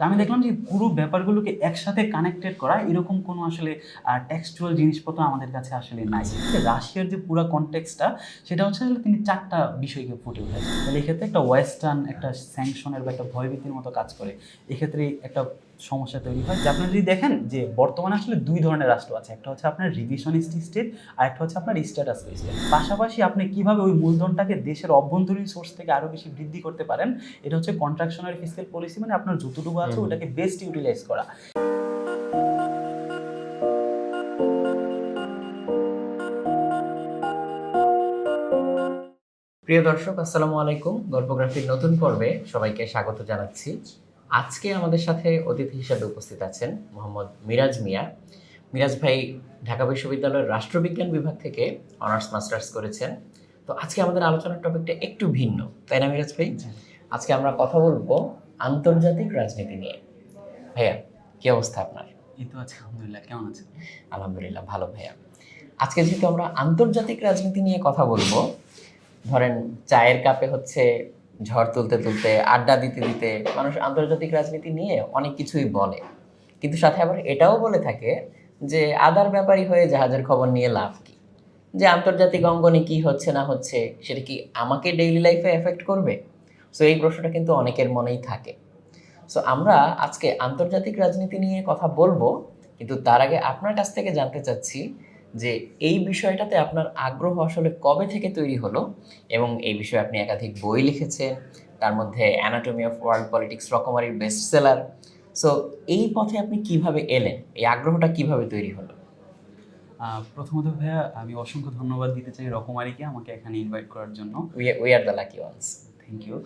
তো আমি দেখলাম যে পুরো ব্যাপারগুলোকে একসাথে কানেক্টেড করা এরকম কোনো আসলে টেক্সচুয়াল জিনিসপত্র আমাদের কাছে আসলে নাই। রাশিয়ার যে পুরা কনটেক্সটটা সেটা হচ্ছে আসলে তিনি ৪ টা বিষয়কে ফুটে উঠেছেন। তাহলে এক্ষেত্রে একটা ওয়েস্টার্ন একটা স্যাংশনের বা একটা ভয়ভীতির মতো কাজ করে। এক্ষেত্রে একটা সমস্যা তৈরি হয় যে আপনারা যদি দেখেন যে বর্তমানে আসলে ২ ধরনের রাষ্ট্র আছে। একটা হচ্ছে আপনার রিভিশনিস্ট স্টেট আর একটা হচ্ছে আপনার স্ট্যাটাস স্টেট। পাশাপাশি আপনি কিভাবে ওই মূলধনটাকে দেশের অভ্যন্তরীণ সোর্স থেকে আরো বেশি বৃদ্ধি করতে পারেন, এটা হচ্ছে কন্ট্রাকশনারি ফিসকাল পলিসি, মানে আপনার যতটুকু আছে ওটাকে বেস্ট ইউটিলাইজ করা। প্রিয় দর্শক, আসসালামু আলাইকুম। গল্পগ্রাফির নতুন পর্বে সবাইকে স্বাগত জানাচ্ছি। আজকে আমাদের সাথে অতিথি হিসেবে উপস্থিত আছেন মোহাম্মদ মিরাজ মিয়া। মিরাজ ভাই ঢাকা বিশ্ববিদ্যালয়ের রাষ্ট্রবিজ্ঞান বিভাগ থেকে অনার্স মাস্টার্স করেছেন। তো আজকে আমাদের আলোচনার টপিকটা একটু ভিন্ন, তাই না মিরাজ ভাই? আজকে আমরা কথা বলবো আন্তর্জাতিক রাজনীতি নিয়ে। ভাইয়া, কি অবস্থা আপনার? এই তো আছে, আলহামদুলিল্লাহ। কেমন আছেন? আলহামদুলিল্লাহ, ভালো ভাইয়া। আজকে যেহেতু আমরা আন্তর্জাতিক রাজনীতি নিয়ে কথা বলবো, ধরেন চায়ের কাপে হচ্ছে ঝড় তুলতে তুলতে আড্ডা দিতে দিতে মানুষ আন্তর্জাতিক রাজনীতি নিয়ে অনেক কিছুই বলে, কিন্তু সাথে আবার এটাও বলে থাকে যে আদার ব্যাপারই হয়ে জাহাজের খবর নিয়ে লাভ কি, যে আন্তর্জাতিক অঙ্গনে কি হচ্ছে না হচ্ছে সেটা কি আমাকে ডেইলি লাইফে এফেক্ট করবে? সো এই প্রশ্নটা কিন্তু অনেকের মনেই থাকে। সো আমরা আজকে আন্তর্জাতিক রাজনীতি নিয়ে কথা বলবো, কিন্তু তার আগে আপনার কাছ থেকে জানতে চাচ্ছি যে এই বিষয়টাতে আপনার আগ্রহ আসলে কবে থেকে তৈরি হলো, এবং এই বিষয়ে আপনি একাধিক বই লিখেছেন, তার মধ্যে অ্যানাটমি অফ ওয়ার্ল্ড পলিটিক্স রকমারির বেস্ট সেলার। সো এই পথে আপনি কিভাবে এলেন, এই আগ্রহটা কিভাবে তৈরি হলো? প্রথমত ভাইয়া আমি অসংখ্য ধন্যবাদ দিতে চাই রকমারিকে আমাকে এখানে ইনভাইট করার জন্য। We are the lucky ones. Thank you.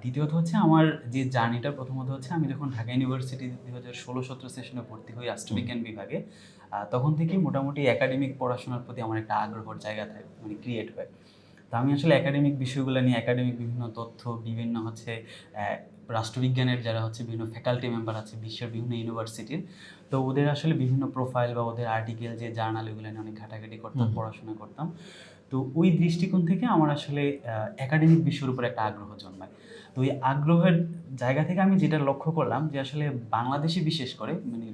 দ্বিতীয়ত হচ্ছে আমার যে জার্নিটা, প্রথমত হচ্ছে আমি যখন ঢাকা ইউনিভার্সিটি ২০১৬-১৭ সেশনে ভর্তি হই রাষ্ট্রবিজ্ঞান বিভাগে, তখন থেকেই মোটামুটি একাডেমিক পড়াশোনার প্রতি আমার একটা আগ্রহর জায়গা থাকে, মানে ক্রিয়েট হয়। তো আমি আসলে একাডেমিক বিষয়গুলো নিয়ে একাডেমিক বিভিন্ন তথ্য, বিভিন্ন হচ্ছে রাষ্ট্রবিজ্ঞানের যারা হচ্ছে বিভিন্ন ফ্যাকাল্টি মেম্বার আছে বিশ্বের বিভিন্ন ইউনিভার্সিটির, তো ওদের আসলে বিভিন্ন প্রোফাইল বা ওদের আর্টিকেল যে জার্নাল, এগুলো নিয়ে অনেক ঘাটাঘাটি করতাম, পড়াশোনা করতাম। তো ওই দৃষ্টিকোণ থেকে আমার আসলে একাডেমিক বিষয়ের উপর একটা আগ্রহ জন্মায়। তো ওই আগ্রহের জায়গা থেকে আমি যেটা লক্ষ্য করলাম যে আসলে বাংলাদেশে বিশেষ করে, মানে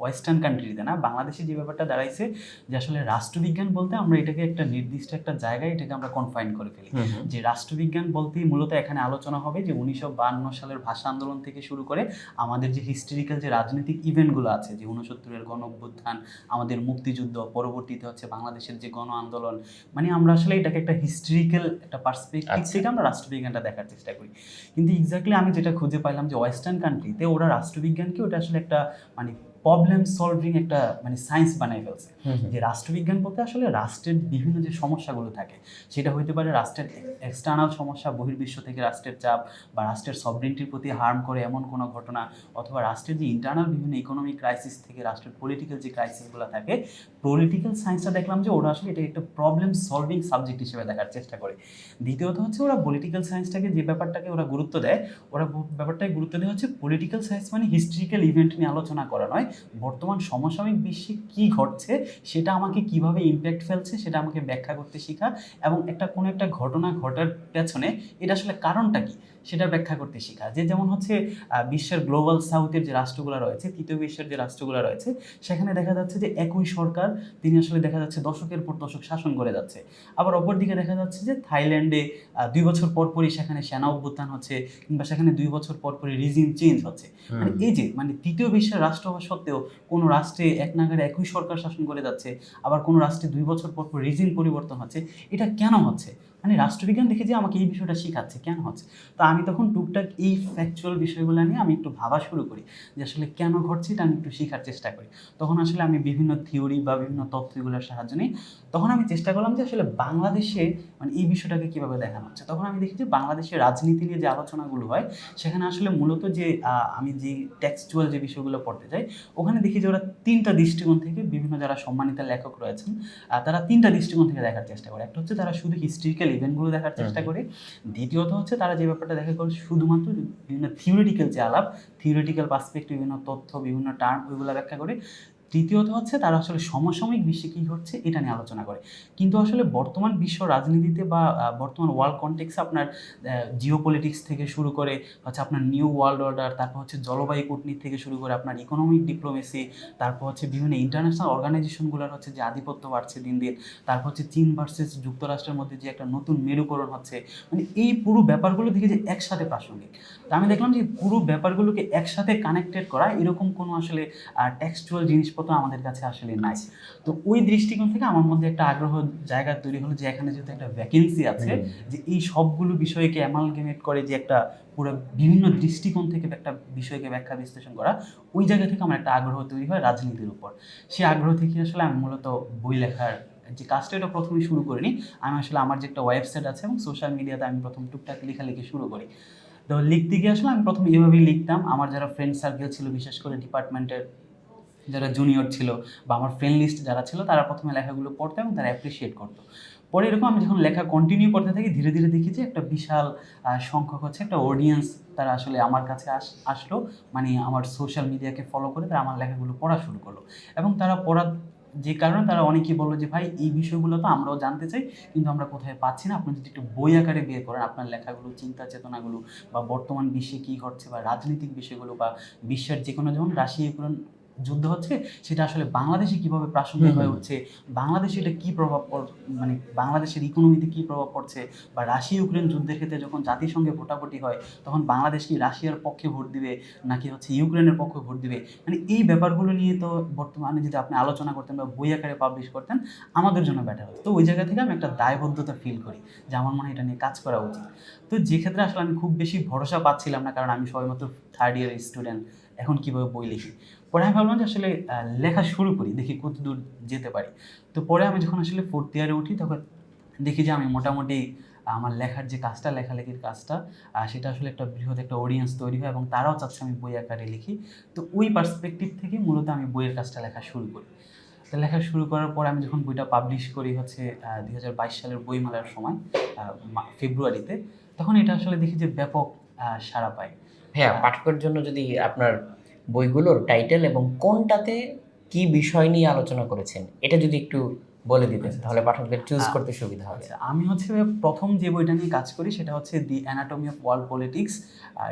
ওয়েস্টার্ন কান্ট্রিতে না, বাংলাদেশে যে ব্যাপারটা দাঁড়াইছে যে আসলে রাষ্ট্রবিজ্ঞান বলতে আমরা এটাকে একটা নির্দিষ্ট একটা জায়গায় এটাকে আমরা কনফাইন করে ফেলি। যে রাষ্ট্রবিজ্ঞান বলতেই মূলত এখানে আলোচনা হবে যে ১৯৫২ সালের ভাষা আন্দোলন থেকে শুরু করে আমাদের যে হিস্টোরিক্যাল যে রাজনৈতিক ইভেন্টগুলো আছে, যে ৬৯-এর গণ অভ্যুত্থান, আমাদের মুক্তিযুদ্ধ, পরবর্তীতে হচ্ছে বাংলাদেশের যে গণ আন্দোলন, মানে আমরা আসলে এটাকে একটা হিস্টোরিক্যাল একটা পার্সপেক্টিভ থেকে আমরা রাষ্ট্রবিজ্ঞানটা দেখার চেষ্টা করি। কিন্তু এক্স্যাক্টলি আমি যেটা খুঁজে পাইলাম যে ওয়েস্টার্ন কান্ট্রিতে ওরা রাষ্ট্রবিজ্ঞানকে ওটা আসলে একটা মানে প্রবলেম সলভিং একটা মানে সায়েন্স বানাই ফেলছে। যে রাষ্ট্রবিজ্ঞান বলতে আসলে রাষ্ট্রের বিভিন্ন যে সমস্যাগুলো থাকে, সেটা হইতে পারে রাষ্ট্রের এক্সটার্নাল সমস্যা, বহির্বিশ্ব থেকে রাষ্ট্রের চাপ, বা রাষ্ট্রের সভরেনিটির প্রতি হার্ম করে এমন কোনো ঘটনা, অথবা রাষ্ট্রের যে ইন্টারনাল বিভিন্ন ইকোনমিক ক্রাইসিস থেকে রাষ্ট্রের পলিটিক্যাল যে ক্রাইসিসগুলো থাকে। পলিটিক্যাল সায়েন্সটা দেখলাম যে ওরা আসলে এটা একটা প্রবলেম সলভিং সাবজেক্ট হিসেবে দেখার চেষ্টা করে। দ্বিতীয়ত হচ্ছে ওরা পলিটিক্যাল সায়েন্সটাকে যে ব্যাপারটাকে ওরা গুরুত্ব দেয়, ওরা ব্যাপারটাকে গুরুত্ব দেওয়া হচ্ছে পলিটিক্যাল সায়েন্স মানে হিস্ট্রিক্যাল ইভেন্ট নিয়ে আলোচনা করা নয়, বর্তমান সমসাময়িক বিশ্বে কী ঘটছে সেটা আমাকে কিভাবে ইমপ্যাক্ট ফেলছে সেটা আমাকে ব্যাখ্যা করতে শেখা, এবং একটা কোনো একটা ঘটনা ঘটার পেছনে এটা আসলে কারণটা কী সেটা ব্যাখ্যা করতে শেখা। যে যেমন হচ্ছে বিশ্বের গ্লোবাল সাউথের যে রাষ্ট্রগুলো রয়েছে, তৃতীয় বিশ্বের যে রাষ্ট্রগুলো রয়েছে, সেখানে দেখা যাচ্ছে যে একই সরকার তিনি আসলে দেখা যাচ্ছে দশকের পর দশক শাসন করে যাচ্ছে। আবার অপরদিকে দেখা যাচ্ছে যে থাইল্যান্ডে ২ বছর পর পরই সেখানে সেনা অভ্যুত্থান হচ্ছে, কিংবা সেখানে ২ বছর পর পরই রিজিম চেঞ্জ হচ্ছে। মানে এই যে মানে তৃতীয় বিশ্বের রাষ্ট্র হওয়া সত্ত্বেও কোনো রাষ্ট্রে এক নাগাড়ে একই সরকার শাসন করে যাচ্ছে, আবার কোনো রাষ্ট্রে ২ বছর পর পর রিজিম পরিবর্তন হচ্ছে। এটা কেন হচ্ছে? মানে রাষ্ট্রবিজ্ঞান দেখে যে আমাকে এই বিষয়টা শেখাচ্ছে কেন হচ্ছে। তো আমি তখন টুকটাক এই ফ্যাকচুয়াল বিষয়গুলো নিয়ে আমি একটু ভাবা শুরু করি যে আসলে কেন ঘটছে এটা আমি একটু শেখার চেষ্টা করি। তখন আসলে আমি বিভিন্ন থিওরি বা বিভিন্ন তথ্যগুলোর সাহায্য নিই। তখন আমি চেষ্টা করলাম যে আসলে বাংলাদেশে মানে এই বিষয়টাকে কীভাবে দেখানো হচ্ছে। তখন আমি দেখি যে বাংলাদেশের রাজনীতি নিয়ে যে আলোচনাগুলো হয়, সেখানে আসলে মূলত যে আমি যে টেক্সচুয়াল যে বিষয়গুলো পড়তে যাই, ওখানে দেখি যে ওরা ৩টা দৃষ্টিকোণ থেকে বিভিন্ন যারা সম্মানিত লেখক রয়েছেন, তারা ৩টা দৃষ্টিকোণ থেকে দেখার চেষ্টা করে। একটা হচ্ছে তারা শুধু হিস্ট্রিক্যাল ইভেন্টগুলো দেখার চেষ্টা করে। দ্বিতীয়ত হচ্ছে তারা যে ব্যাপারটা দেখা করে শুধুমাত্র বিভিন্ন থিওরিটিক্যাল যে আলাপ, থিওরিটিক্যাল পার্সপেক্টিভ, বিভিন্ন তথ্য, বিভিন্ন টার্ম, ওইগুলো ব্যাখ্যা করে। তৃতীয়ত হচ্ছে তারা আসলে সমসাময়িক বিশ্বে কী ঘটছে এটা নিয়ে আলোচনা করে। কিন্তু আসলে বর্তমান বিশ্ব রাজনীতিতে বা বর্তমান ওয়ার্ল্ড কনটেক্সে আপনার জিওপলিটিক্স থেকে শুরু করে হচ্ছে আপনার নিউ ওয়ার্ল্ড অর্ডার, তারপর হচ্ছে জলবায়ু কূটনীতি থেকে শুরু করে আপনার ইকোনমিক ডিপ্লোমেসি, তারপর হচ্ছে বিভিন্ন ইন্টারন্যাশনাল অর্গানাইজেশনগুলোর হচ্ছে যে আধিপত্য বাড়ছে দিন দিন, তারপর হচ্ছে চীন ভার্সেস যুক্তরাষ্ট্রের মধ্যে যে একটা নতুন মেরুকরণ হচ্ছে, মানে এই পুরো ব্যাপারগুলো দেখে যে একসাথে প্রাসঙ্গিক। তো আমি দেখলাম যে পুরো ব্যাপারগুলোকে একসাথে কানেক্টেড করা এরকম কোনো আসলে টেক্সচুয়াল জিনিসপত্র আমাদের কাছে আসলে নাই। তো ওই দৃষ্টিকোণ থেকে আমার মধ্যে একটা আগ্রহ জায়গা তৈরি হলো যে এখানে যেহেতু একটা ভ্যাকেন্সি আছে, যে এই সবগুলো বিষয়কে অ্যামালগেমেট করে যে একটা পুরো বিভিন্ন দৃষ্টিকোণ থেকে একটা বিষয়কে ব্যাখ্যা বিশ্লেষণ করা, ওই জায়গা থেকে আমার একটা আগ্রহ তৈরি হয় রাজনীতির উপর। সেই আগ্রহ থেকে আসলে আমি মূলত বই লেখার যে কাজটা এটা প্রথমেই শুরু করিনি। আমি আসলে আমার যে একটা ওয়েবসাইট আছে এবং সোশ্যাল মিডিয়াতে আমি প্রথম টুকটাক লেখালেখি শুরু করি। তো লিখতে গিয়ে আসলে আমি প্রথমে এভাবেই লিখতাম। আমার যারা ফ্রেন্ড সার্কেল ছিল, বিশেষ করে ডিপার্টমেন্টের যারা জুনিয়র ছিল বা আমার ফ্রেন্ড লিস্ট যারা ছিল, তারা প্রথমে লেখাগুলো পড়তো এবং তারা অ্যাপ্রিসিয়েট করতো। পরে এরকম আমি যখন লেখা কন্টিনিউ করতে থাকি, ধীরে ধীরে দেখি যে একটা বিশাল সংখ্যক হচ্ছে একটা অডিয়েন্স, তারা আসলে আমার কাছে আসলো, মানে আমার সোশ্যাল মিডিয়াকে ফলো করে তারা আমার লেখাগুলো পড়া শুরু করলো। এবং তারা পড়া যে কারণে তারা অনেকেই বললো যে ভাই এই বিষয়গুলো তো আমরাও জানতে চাই, কিন্তু আমরা কোথায় পাচ্ছি না, আপনি যদি একটু বই আকারে বের করেন আপনার লেখাগুলো, চিন্তা চেতনাগুলো বা বর্তমান বিশ্বে কী ঘটছে বা রাজনৈতিক বিষয়গুলো বা বিশ্বের যে কোনো, যেমন রাশিয়া ইউক্রেন যুদ্ধ হচ্ছে, সেটা আসলে বাংলাদেশে কিভাবে প্রাসঙ্গিক হয়ে উঠছে, বাংলাদেশে এটা কী প্রভাব মানে বাংলাদেশের ইকোনমিতে কী প্রভাব পড়ছে, বা রাশিয়া ইউক্রেন যুদ্ধের ক্ষেত্রে যখন জাতিসংঘে ভোটাভুটি হয় তখন বাংলাদেশ কি রাশিয়ার পক্ষে ভোট দিবে নাকি হচ্ছে ইউক্রেনের পক্ষে ভোট দিবে, মানে এই ব্যাপারগুলো নিয়ে তো বর্তমানে যদি আপনি আলোচনা করতেন বা বই আকারে পাবলিশ করতেন আমাদের জন্য বেটার হতো। তো ওই জায়গা থেকে আমি একটা দায়বদ্ধতা ফিল করি যে আমার মনে হয় এটা নিয়ে কাজ করা উচিত। তো যে ক্ষেত্রে আসলে আমি খুব বেশি ভরসা পাচ্ছিলাম না, কারণ আমি সবেমাত্র থার্ড ইয়ারের স্টুডেন্ট, এখন কীভাবে বই লিখি। পরে আমি ভাবলাম যে আসলে লেখা শুরু করি, দেখি কত দূর যেতে পারি। তো পরে আমি যখন আসলে ফোর্থ ইয়ারে উঠি তখন দেখি যে আমি মোটামুটি আমার লেখার যে কাজটা, লেখালেখির কাজটা, সেটা আসলে একটা বৃহৎ একটা অডিয়েন্স তৈরি হয় এবং তারাও চাচ্ছে আমি বই আকারে লিখি। তো ওই পার্সপেক্টিভ থেকে মূলত আমি বইয়ের কাজটা লেখা শুরু করি। তো লেখা শুরু করার পর আমি যখন বইটা পাবলিশ করি হচ্ছে 2022 সালের বইমেলার সময়, ফেব্রুয়ারিতে, তখন এটা আসলে দেখি যে ব্যাপক সাড়া পায়। হ্যাঁ, পাঠকের জন্য যদি আপনার বইগুলোর টাইটেল এবং কোনটাতে কি বিষয় নিয়ে আলোচনা করেছেন এটা যদি একটু বলে দিতেন তাহলে পাঠকদের চুজ করতে সুবিধা হবে। আচ্ছা, আমি হচ্ছে প্রথম যে বইটা নিয়ে কাজ করি সেটা হচ্ছে the anatomy of world politics.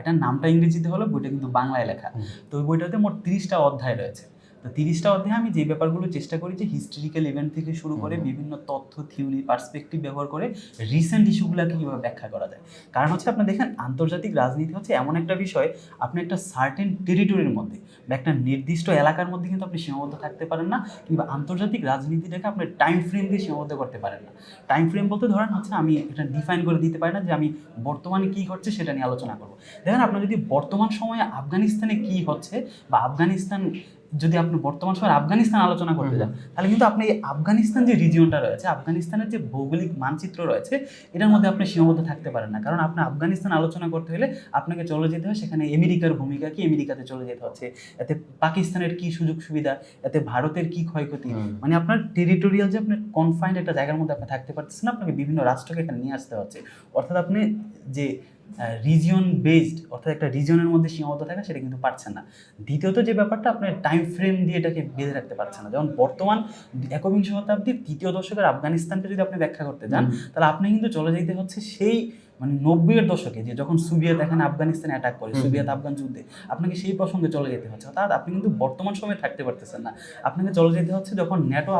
এটার নামটা ইংরেজিতে হলো, বইটা কিন্তু বাংলায় লেখা। তো ওই বইটাতে মোট 30টা অধ্যায় রয়েছে। তো 30টা অধ্যায়ে আমি যে ব্যাপারগুলো চেষ্টা করি যে হিস্টোরিক্যাল ইভেন্ট থেকে শুরু করে বিভিন্ন তথ্য, থিওরি, পার্সপেক্টিভ ব্যবহার করে রিসেন্ট ইস্যুগুলোকে কীভাবে ব্যাখ্যা করা যায়। কারণ হচ্ছে আপনি দেখেন আন্তর্জাতিক রাজনীতি হচ্ছে এমন একটা বিষয়, আপনি একটা সার্টেন টেরিটরির মধ্যে বা একটা নির্দিষ্ট এলাকার মধ্যে কিন্তু আপনি সীমাবদ্ধ থাকতে পারেন না, কিংবা আন্তর্জাতিক রাজনীতিটাকে আপনি টাইম ফ্রেম দিয়ে সীমাবদ্ধ করতে পারেন না। টাইম ফ্রেম বলতে ধরেন হচ্ছে আমি এটা ডিফাইন করে দিতে পারি না যে আমি বর্তমানে কী ঘটছে সেটা নিয়ে আলোচনা করবো। দেখেন আপনার যদি বর্তমান সময়ে আফগানিস্তানে কী হচ্ছে বা আফগানিস্তান, যদি আপনি বর্তমান সময় আফগানিস্তান আলোচনা করতে যান, তাহলে কিন্তু আপনি এই আফগানিস্তান যে রিজিয়নটা রয়েছে, আফগানিস্তানের যে ভৌগোলিক মানচিত্র রয়েছে, এটার মধ্যে আপনি সীমাবদ্ধ থাকতে পারেন না। কারণ আপনি আফগানিস্তান আলোচনা করতে হলে আপনাকে চলে যেতে হয় সেখানে আমেরিকার ভূমিকা কি, আমেরিকাতে চলে যেতে হচ্ছে, এতে পাকিস্তানের কি সুযোগ সুবিধা, এতে ভারতের কি ক্ষয়ক্ষতি, মানে আপনার টেরিটোরিয়াল যে আপনার কনফাইন্ড একটা জায়গার মধ্যে আপনি থাকতে পারতেছেন না, আপনাকে বিভিন্ন রাষ্ট্রকে এখানে নিয়ে আসতে হচ্ছে। অর্থাৎ আপনি যে রিজিয়ন বেসড, অর্থাৎ একটা রিজিয়নের মধ্যে সীমাবদ্ধ থাকা, সেটা কিন্তু পারছেন না। দ্বিতীয়ত যে ব্যাপারটা, আপনার টাইম ফ্রেম দিয়ে এটাকে বেঁধে রাখতে পারছেন না। যেমন বর্তমান একবিংশ শতাব্দীর তৃতীয় দশকের আফগানিস্তানকে যদি আপনি ব্যাখ্যা করতে যান, তাহলে আপনি কিন্তু চলে যেতে হচ্ছে সেই মানে 90-এর দশকে, যে যখন সোভিয়েত এখানে আফগানিস্তানে অ্যাটাক করে, সোভিয়েত আফগান যুদ্ধে, আপনাকে সেই প্রসঙ্গে চলে যেতে হচ্ছে। অর্থাৎ আপনি কিন্তু বর্তমান সময়ে থাকতে পারতেছেন না, আপনাকে চলে যেতে হচ্ছে যখন ন্যাটো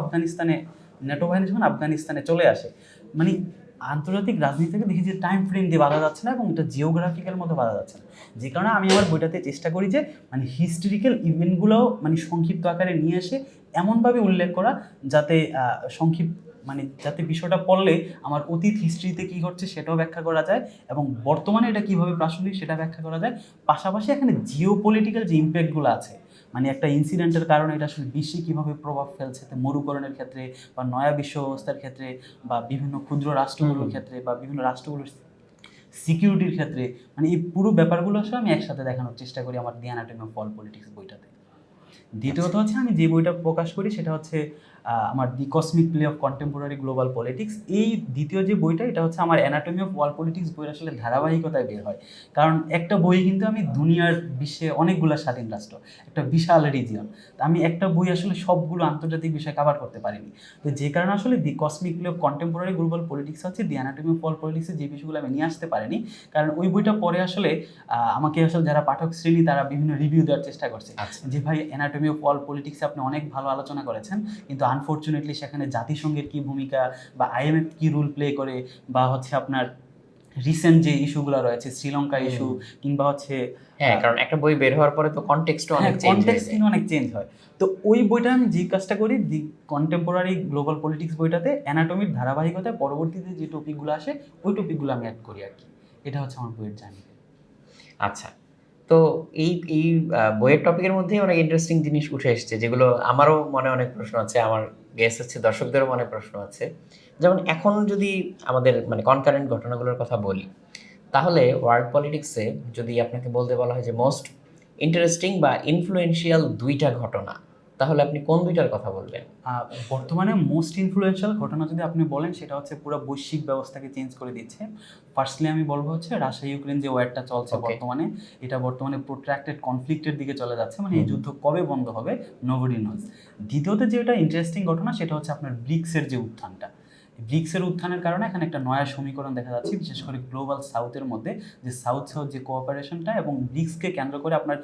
বাহিনী যখন আফগানিস্তানে চলে আসে। মানে আন্তর্জাতিক রাজনীতিকে দেখি যে টাইম ফ্রেম দিয়ে বাধা যাচ্ছে না এবং এটা জিওগ্রাফিক্যাল মধ্যে বাধা যাচ্ছে না। যে কারণে আমি আমার বইটাতে চেষ্টা করি যে মানে হিস্টোরিক্যাল ইভেন্টগুলোও মানে সংক্ষিপ্ত আকারে নিয়ে এসে এমনভাবে উল্লেখ করা যাতে যাতে বিষয়টা পড়লে আমার অতীত হিস্ট্রিতে কী ঘটছে সেটাও ব্যাখ্যা করা যায় এবং বর্তমানে এটা কীভাবে প্রাসঙ্গিক সেটা ব্যাখ্যা করা যায়। পাশাপাশি এখানে জিওপলিটিক্যাল যে ইম্প্যাক্টগুলো আছে, মানে একটা ইনসিডেন্টের কারণে এটা আসলে বিশ্বে কীভাবে প্রভাব ফেলছে, মরুকরণের ক্ষেত্রে বা নয়া বিশ্ব ব্যবস্থার ক্ষেত্রে বা বিভিন্ন ক্ষুদ্র রাষ্ট্রগুলোর ক্ষেত্রে বা বিভিন্ন রাষ্ট্রগুলোর সিকিউরিটির ক্ষেত্রে, মানে এই পুরো ব্যাপারগুলো আসলে আমি একসাথে দেখানোর চেষ্টা করি আমার দি অ্যানাটমি অফ ওয়ার্ল্ড পলিটিক্স বইটাতে। দ্বিতীয়ত হচ্ছে আমি যে বইটা প্রকাশ করি সেটা হচ্ছে আমার the cosmic play of contemporary global politics. এই দ্বিতীয় যে বইটা এটা হচ্ছে আমার অ্যানাটমি অফ ওয়ার্ল্ড পলিটিক্স বইয়ের আসলে ধারাবাহিকতায় বের হয়। কারণ একটা বই কিন্তু আমি দুনিয়ার বিশ্বে অনেকগুলো স্বাধীন রাষ্ট্র, একটা বিশাল রিজিয়ন, আমি একটা বই আসলে সবগুলো আন্তর্জাতিক বিষয় কভার করতে পারিনি। তো যে কারণে আসলে the cosmic play of contemporary global politics হচ্ছে দি অ্যানাটমি অফ ওয়ার্ল্ড পলিটিক্সের যে বিষয়গুলো আমি নিয়ে আসতে পারিনি। কারণ ওই বইটা পরে আসলে আমাকে আসলে যারা পাঠক শ্রেণী তারা বিভিন্ন রিভিউ দেওয়ার চেষ্টা করছে যে ভাই অ্যানাটমি অফ ওয়ার্ল্ড পলিটিক্সে আপনি অনেক ভালো আলোচনা করেছেন, কিন্তু আনফর্চুনেটলি সেখানে জাতিসংঘের কি ভূমিকা বা IMF কি রোল প্লে করে, বা হচ্ছে আপনার রিসেন্ট যে ইস্যুগুলো রয়েছে শ্রীলঙ্কা ইস্যু, কিংবা হচ্ছে হ্যাঁ, কারণ একটা বই বের হওয়ার পরে তো কনটেক্সটও অনেক চেঞ্জ হয়ে কনটেক্সট যায়। কিন্তু অনেক চেঞ্জ হয়। তো ওই বইটা আমি যে কাজটা করি দি কন্টেম্পোরারি গ্লোবাল পলিটিক্স বইটাতে অ্যানাটমির ধারাবাহিকতায় পরবর্তীতে যে টপিকগুলো আসে ওই টপিকগুলো আমি অ্যাড করি আর কি। এটা হচ্ছে আমার বইয়ের জার্নি। আচ্ছা, তো এই বইয়ের টপিকের মধ্যেই অনেক ইন্টারেস্টিং জিনিস উঠে এসেছে, যেগুলো আমারও মনে অনেক প্রশ্ন আছে, আমার গেস হচ্ছে দর্শকদেরও মনে প্রশ্ন আছে। যেমন এখন যদি আমাদের মানে কনকারেন্ট ঘটনাগুলোর কথা বলি, তাহলে ওয়ার্ল্ড পলিটিক্সে যদি আপনাকে বলতে বলা হয় যে মোস্ট ইন্টারেস্টিং বা ইনফ্লুয়েন্সিয়াল দুইটা ঘটনা, তাহলে আপনি কোন দুইটার কথা বলবেন? বর্তমানে মোস্ট ইনফ্লুয়েন্সিয়াল ঘটনা যদি আপনি বলেন সেটা হচ্ছে পুরো বৈশ্বিক ব্যবস্থাকে চেঞ্জ করে দিচ্ছে। ফার্স্টলি আমি বলবো হচ্ছে রাশিয়া ইউক্রেন যে ওয়ারটা চলছে বর্তমানে, এটা বর্তমানে প্রোট্রাক্টেড কনফ্লিক্টের দিকে চলে যাচ্ছে, মানে এই যুদ্ধ কবে বন্ধ হবে নোবডি নোজ। দ্বিতীয়ত যেটা ইন্টারেস্টিং ঘটনা সেটা হচ্ছে আপনার ব্রিক্সের যে উত্থানটা। ব্রিক্সের উত্থানের কারণে এখানে একটা নয়া সমীকরণ দেখা যাচ্ছে, বিশেষ করে গ্লোবাল সাউথের মধ্যে, যে সাউথ সাউথ যে কোঅপারেশনটা এবং ব্রিক্সকে কেন্দ্র করে আপনার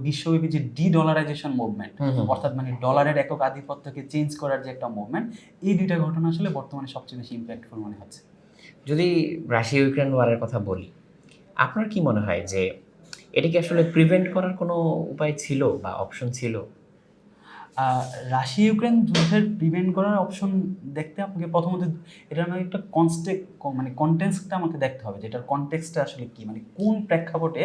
বিশ্বব্যাপী যে ডলারাইজেশন মুভমেন্ট, অর্থাৎ মানে ডলারের একক আধিপত্যকে চেঞ্জ করার যে একটা মুভমেন্ট, এই দুইটা ঘটনা আসলে বর্তমানে সবচেয়ে বেশি ইম্প্যাক্টফুল মনে হচ্ছে। যদি রাশিয়া ইউক্রেন ওয়ারের কথা বলি, আপনার কি মনে হয় যে এটা কি আসলে প্রিভেন্ট করার কোনো উপায় ছিল বা অপশন ছিল? রাশিয়া ইউক্রেন যুদ্ধের প্রিভেন্ট করার অপশন দেখতে আপনাকে প্রথমত এটার মানে একটা মানে কনটেক্সটটা আমাকে দেখতে হবে, যে এটার কনটেক্সটটা আসলে কি, মানে কোন প্রেক্ষাপটে